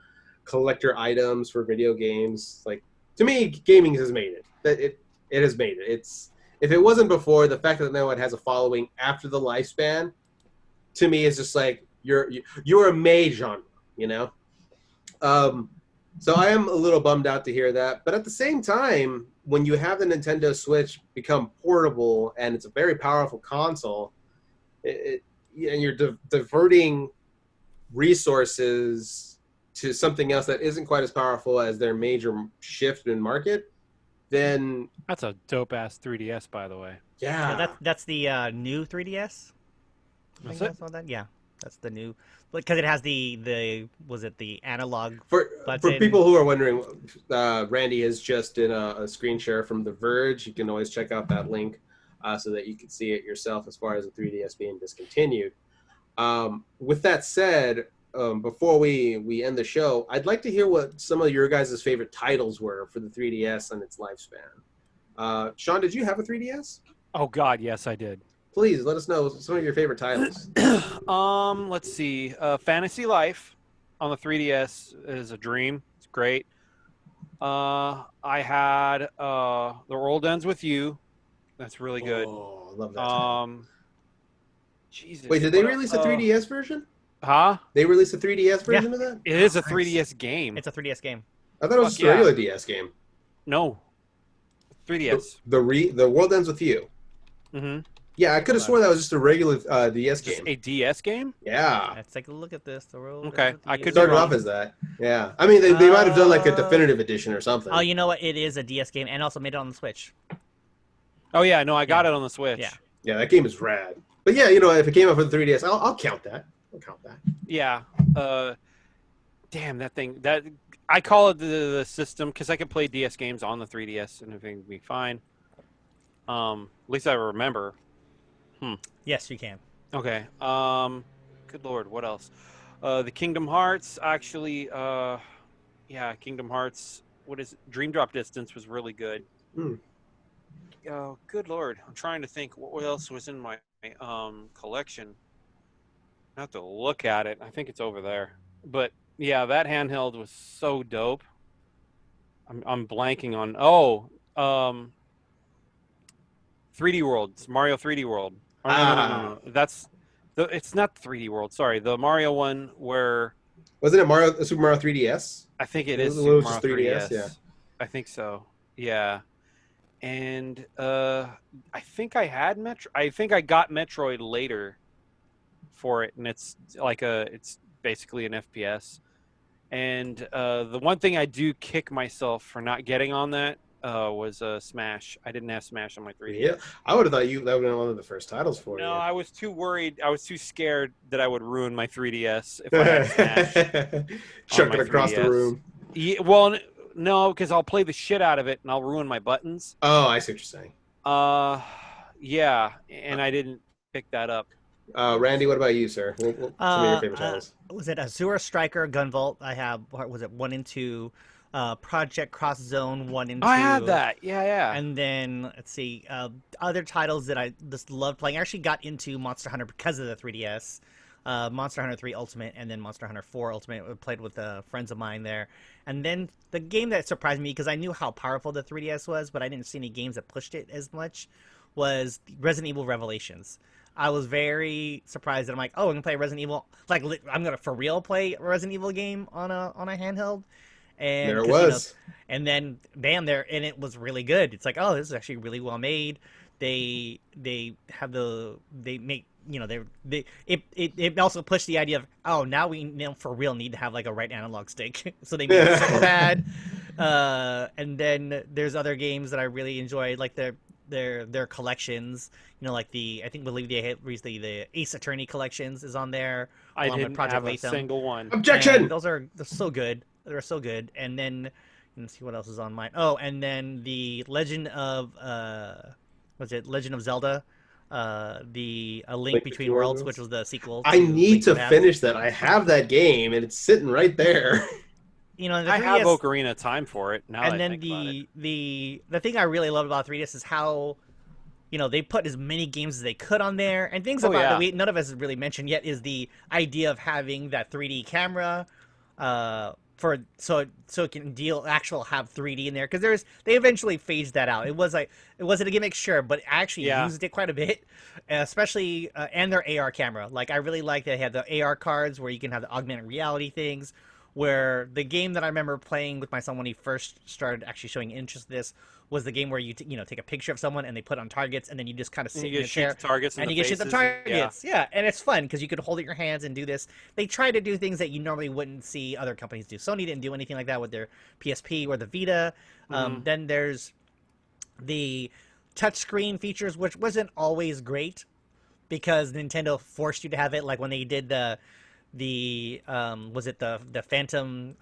collector items for video games. Like, to me, gaming has made it. It has made it. If it wasn't before, the fact that now it has a following after the lifespan, to me, is just like you're a made genre. you know. So I am a little bummed out to hear that, but at the same time, when you have the Nintendo Switch become portable and it's a very powerful console, and you're diverting resources to something else that isn't quite as powerful as their major shift in market, then That's a dope ass 3DS, by the way. yeah, that's the new 3DS. I think that's what that. Yeah, that's the new, because it has the was it the analog for button? people who are wondering, Randy is just in a screen share from The Verge. You can always check out that link so that you can see it yourself as far as the 3DS being discontinued. With that said, before we end the show, I'd like to hear what some of your guys' favorite titles were for the 3DS and its lifespan. Sean, did you have a 3DS? Oh God, yes, I did. Please let us know some of your favorite titles. Let's see. Fantasy Life on the 3DS is a dream. It's great. I had The World Ends With You. That's really good. Oh, I love that title. Jesus. Wait, did they release a 3DS version? Huh? They released a 3DS version of that? It is a 3DS game. It's a 3DS game. I thought it was just a regular DS game. No. 3DS. The World Ends With You. Mm-hmm. Yeah, I could have sworn that was just a regular DS Just game. a DS game? Yeah. Let's take a look at this. The World Okay, Ends With I You. could be Started wrong. off as that. Yeah. I mean, they might have done like a definitive edition or something. Oh, you know what? It is a DS game, and also made it on the Switch. Oh yeah, no, I got it on the Switch. Yeah. Yeah, that game is rad. But yeah, you know, if it came out for the 3DS, I'll count that. I'll count that. Yeah. Damn, that thing. That I call it the system because I can play DS games on the 3DS and everything would be fine. At least I remember. Yes, you can. Okay. Good Lord, what else? The Kingdom Hearts actually. Yeah, Kingdom Hearts. What is it? Dream Drop Distance was really good. Hmm. Oh, good Lord, I'm trying to think what else was in my collection. I have to look at it. I think it's over there. But yeah, that handheld was so dope. I'm blanking on. 3D World. It's Mario 3D World. Oh, no. That's it's not 3D World. Sorry, the Mario one where Wasn't it Super Mario 3DS? I think it It is was Super just Mario 3DS, 3DS. yeah. I think so. Yeah. And I think I had I think I got Metroid later for it, and it's basically an FPS. And the one thing I do kick myself for not getting on that was Smash. I didn't have Smash on my 3DS. Yeah. I would have thought that would have been one of the first titles for No, you. I was too worried. I was too scared that I would ruin my 3DS if I had Smash. Chuck my it across the 3DS. room. Yeah, well, no, because I'll play the shit out of it and I'll ruin my buttons. Oh, I see what you're saying. Yeah, and I didn't pick that up. Randy, what about you, sir? Some of your favorite titles? Was it Azure Striker, Gunvolt? I have. What was it 1 and 2? Project Cross Zone 1 and 2. I had that. Yeah. And then let's see, other titles that I just loved playing. I actually got into Monster Hunter because of the 3DS. Monster Hunter 3 Ultimate and then Monster Hunter 4 Ultimate. I played with friends of mine there. And then the game that surprised me, because I knew how powerful the 3DS was, but I didn't see any games that pushed it as much, was Resident Evil Revelations. I was very surprised that I'm like, oh, I'm gonna play Resident Evil. Like, I'm gonna for real play a Resident Evil game on a handheld. And There it was. And then bam, there, and it was really good. It's like, oh, this is actually really well made. It also pushed the idea of, oh, now we for real need to have like a right analog stick. So they made it so bad. And then there's other games that I really enjoyed, like their collections. You know, like I believe they recently the Ace Attorney collections is on there. I along with didn't Project have a Latham. single one. Objection! And they're so good. They're so good. And then let's see what else is on mine. Oh, and then the Legend of Legend of Zelda, A Link Between Worlds, which was the sequel. I need to Past. finish that. I have that game, and it's sitting right there. You know, I have Ocarina of Time for it now. And then the thing I really love about 3DS is how, you know, they put as many games as they could on there, and things about that none of us has really mentioned yet is the idea of having that 3D camera, so it can have 3D in there, because they eventually phased that out. It wasn't a gimmick, sure, but I actually used it quite a bit, especially and their AR camera. Like, I really like that they had the AR cards where you can have the augmented reality things. Where the game that I remember playing with my son when he first started actually showing interest in this was the game where you take a picture of someone and they put on targets, and then you just kind of sit in a chair and you can shoot the targets. Yeah, and it's fun because you could hold it in your hands and do this. They try to do things that you normally wouldn't see other companies do. Sony didn't do anything like that with their PSP or the Vita. Then there's the touchscreen features, which wasn't always great because Nintendo forced you to have it. Like when they did the Phantom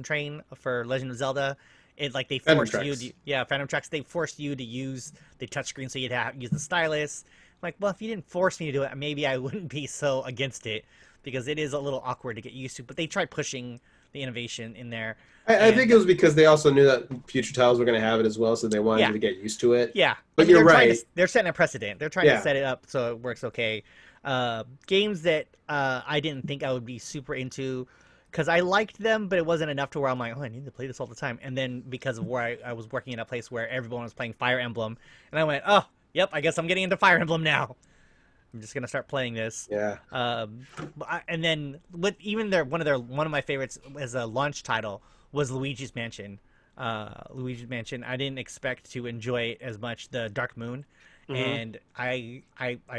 Train for Legend of Zelda. They forced Phantom Tracks. They forced you to use the touchscreen, so you'd have to use the stylus. I'm like, well, if you didn't force me to do it, maybe I wouldn't be so against it, because it is a little awkward to get used to. But they tried pushing the innovation in there. I think it was because they also knew that future titles were going to have it as well, so they wanted you to get used to it. Yeah, but you're right. They're setting a precedent. They're trying to set it up so it works okay. Games that I didn't think I would be super into, because I liked them, but it wasn't enough to where I'm like, oh, I need to play this all the time. And then because of where I was working in a place where everyone was playing Fire Emblem, and I went, oh, yep, I guess I'm getting into Fire Emblem now. I'm just gonna start playing this. Yeah. And then one of my favorites as a launch title was Luigi's Mansion. Luigi's Mansion. I didn't expect to enjoy it as much. The Dark Moon. And I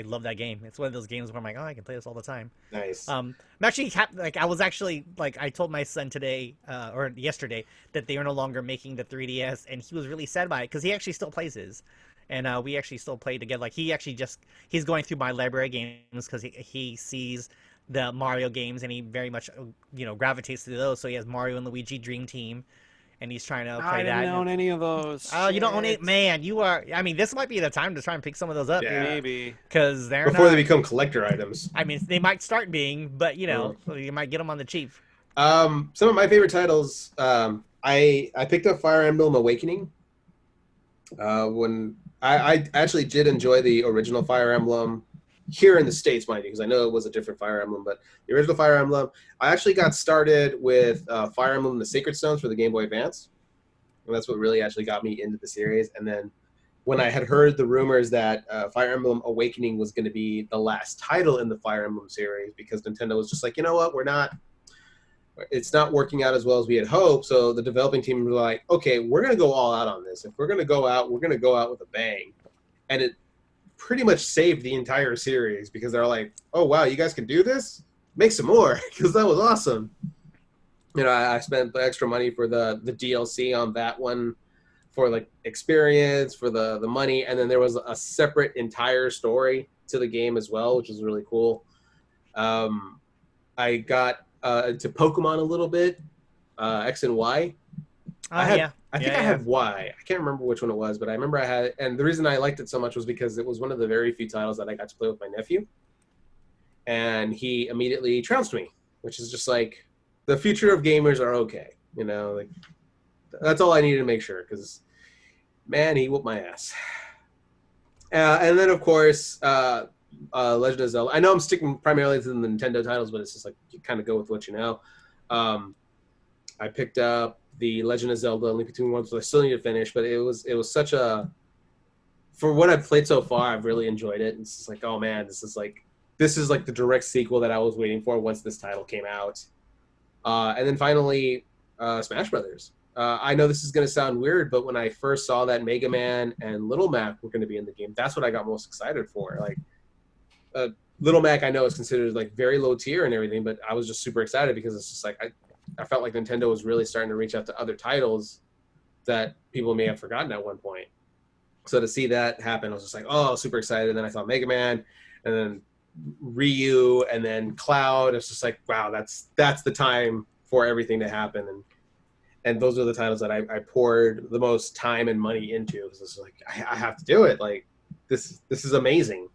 love that game. It's one of those games where I'm like, oh, I can play this all the time. Nice. I'm actually I told my son today or yesterday that they are no longer making the 3DS, and he was really sad by it because he actually still plays his, and we actually still play together. Like, he's going through my library of games because he sees the Mario games and he very much gravitates to those. So he has Mario and Luigi Dream Team. And he's trying to play that. I didn't own any of those. Oh, you don't own it? Man, you are... I mean, this might be the time to try and pick some of those up. Yeah. Maybe. Because before they become collector items. I mean, they might start being, but, you might get them on the cheap. Some of my favorite titles, I picked up Fire Emblem Awakening. When I actually did enjoy the original Fire Emblem here in the States, mind you, because I know it was a different Fire Emblem, but the original Fire Emblem, I actually got started with Fire Emblem The Sacred Stones for the Game Boy Advance. And that's what really actually got me into the series. And then when I had heard the rumors that Fire Emblem Awakening was going to be the last title in the Fire Emblem series, because Nintendo was just like, you know what, it's not working out as well as we had hoped. So the developing team was like, okay, we're going to go all out on this. If we're going to go out, we're going to go out with a bang. And it pretty much saved the entire series, because they're like, oh, wow, you guys can do this? Make some more, because that was awesome. I spent the extra money for the DLC on that one for, like, experience, for the money, and then there was a separate entire story to the game as well, which was really cool. I got into Pokemon a little bit, X and Y. I think I had Y. I can't remember which one it was, but I remember I had it. And the reason I liked it so much was because it was one of the very few titles that I got to play with my nephew. And he immediately trounced me, which is just like, the future of gamers are okay. Like, that's all I needed to make sure, because, man, he whooped my ass. And then, of course, Legend of Zelda. I know I'm sticking primarily to the Nintendo titles, but it's just like, you kind of go with what you know. I picked up the Legend of Zelda Link Between Worlds, I still need to finish, but it was such a, for what I've played so far, I've really enjoyed it. It's just like, oh man, this is like the direct sequel that I was waiting for once this title came out. And then finally, Smash Brothers. I know this is going to sound weird, but when I first saw that Mega Man and Little Mac were going to be in the game, that's what I got most excited for. Like, Little Mac, I know is considered like very low tier and everything, but I was just super excited because it's just like, I felt like Nintendo was really starting to reach out to other titles that people may have forgotten at one point. So to see that happen, I was just like, oh, super excited. And then I saw Mega Man, and then Ryu, and then Cloud. It's just like, wow, that's the time for everything to happen. And those are the titles that I poured the most time and money into. It's just like, I have to do it. Like, this is amazing.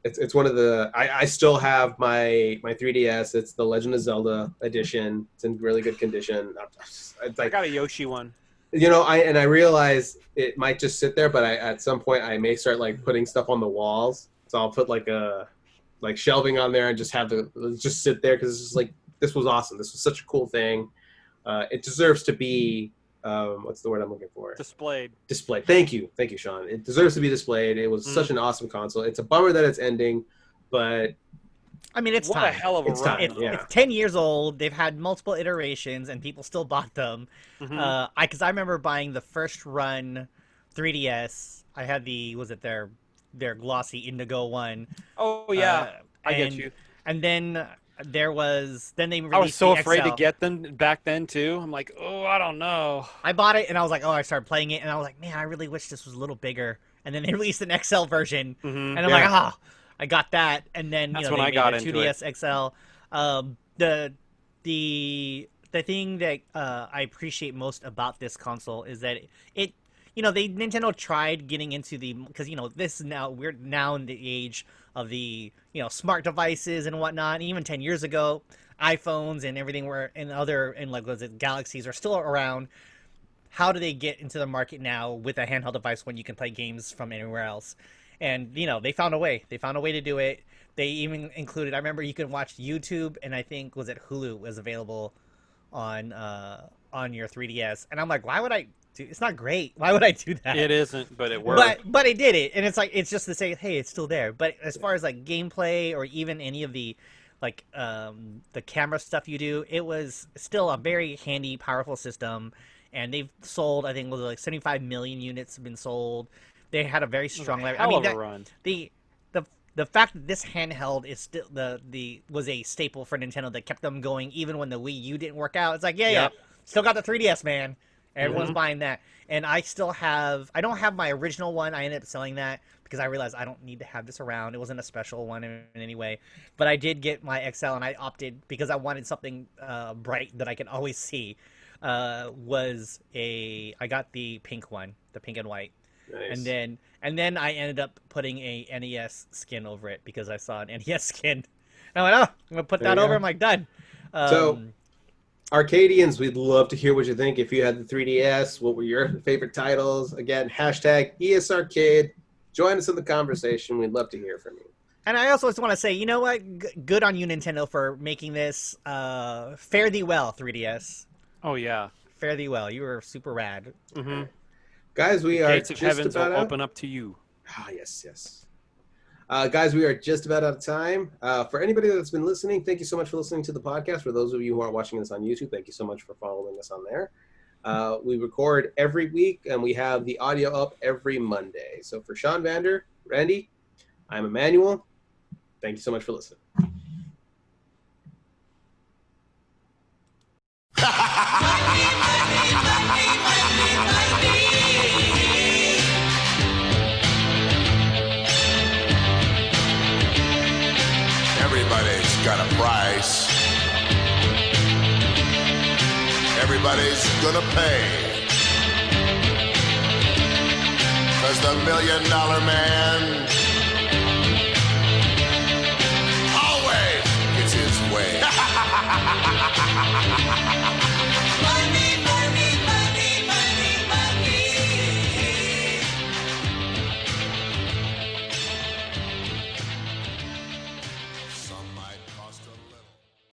It's one of the, I still have my 3DS. It's the Legend of Zelda edition. It's in really good condition. I got a Yoshi one. I realize it might just sit there, but at some point I may start like putting stuff on the walls. So I'll put like shelving on there and just have just sit there, because it's just like this was awesome. This was such a cool thing. It deserves to be what's the word I'm looking for? Displayed. Thank you, Sean. It deserves to be displayed. It was such an awesome console. It's a bummer that it's ending, but I mean, it's what time. a hell of a run. It's 10 years old. They've had multiple iterations, and people still bought them. Because I remember buying the first run 3DS. I had their glossy indigo one. Oh yeah, I get you. And then they released I was so the afraid XL. to get them back then too. I'm like, oh, I don't know. I bought it, and I was like, oh, I started playing it, and I was like, man, I really wish this was a little bigger. And then they released an XL version, and I'm like, ah. I got that, and then That's they when I made got the into 2DS XL. The thing that I appreciate most about this console is that Nintendo tried getting into because we're now in the age of the smart devices and whatnot. Even 10 years ago, iPhones and everything Galaxies are still around. How do they get into the market now with a handheld device when you can play games from anywhere else? And, they found a way. They found a way to do it. They even included, I remember you could watch YouTube, and I think, Hulu was available on your 3DS. And I'm like, why would I do, it's not great. Why would I do that? It isn't, but it worked. But it did it. And it's just to say, hey, it's still there. But as far as gameplay or even any of the the camera stuff you do, it was still a very handy, powerful system. And they've sold, I think, 75 million units have been sold. They had a very strong run. The fact that this handheld is still was a staple for Nintendo that kept them going even when the Wii U didn't work out. It's like, yeah, still got the 3DS, man. Everyone's buying that. And I don't have my original one. I ended up selling that because I realized I don't need to have this around. It wasn't a special one in any way. But I did get my XL, and I opted because I wanted something bright that I could always see. I got the pink one, the pink and white. Nice. And then I ended up putting a NES skin over it because I saw an NES skin. And I went, I'm gonna put that over. I'm like, done. So, Arcadians, we'd love to hear what you think. If you had the 3DS, what were your favorite titles? Again, hashtag ESRCade. Join us in the conversation. We'd love to hear from you. And I also just want to say, you know what? Good on you, Nintendo, for making this fare thee well, 3DS. Oh yeah, fare thee well. You were super rad. Mm-hmm. Guys, we are Gates of heavens will open up to you. Ah, yes. Guys, we are just about out of time. For anybody that's been listening, thank you so much for listening to the podcast. For those of you who are watching us on YouTube, thank you so much for following us on there. We record every week, and we have the audio up every Monday. So for Sean Vander, Randy, I'm Emmanuel. Thank you so much for listening. Everybody's got a price. Everybody's gonna pay. 'Cause the $1 Million Man always gets his way.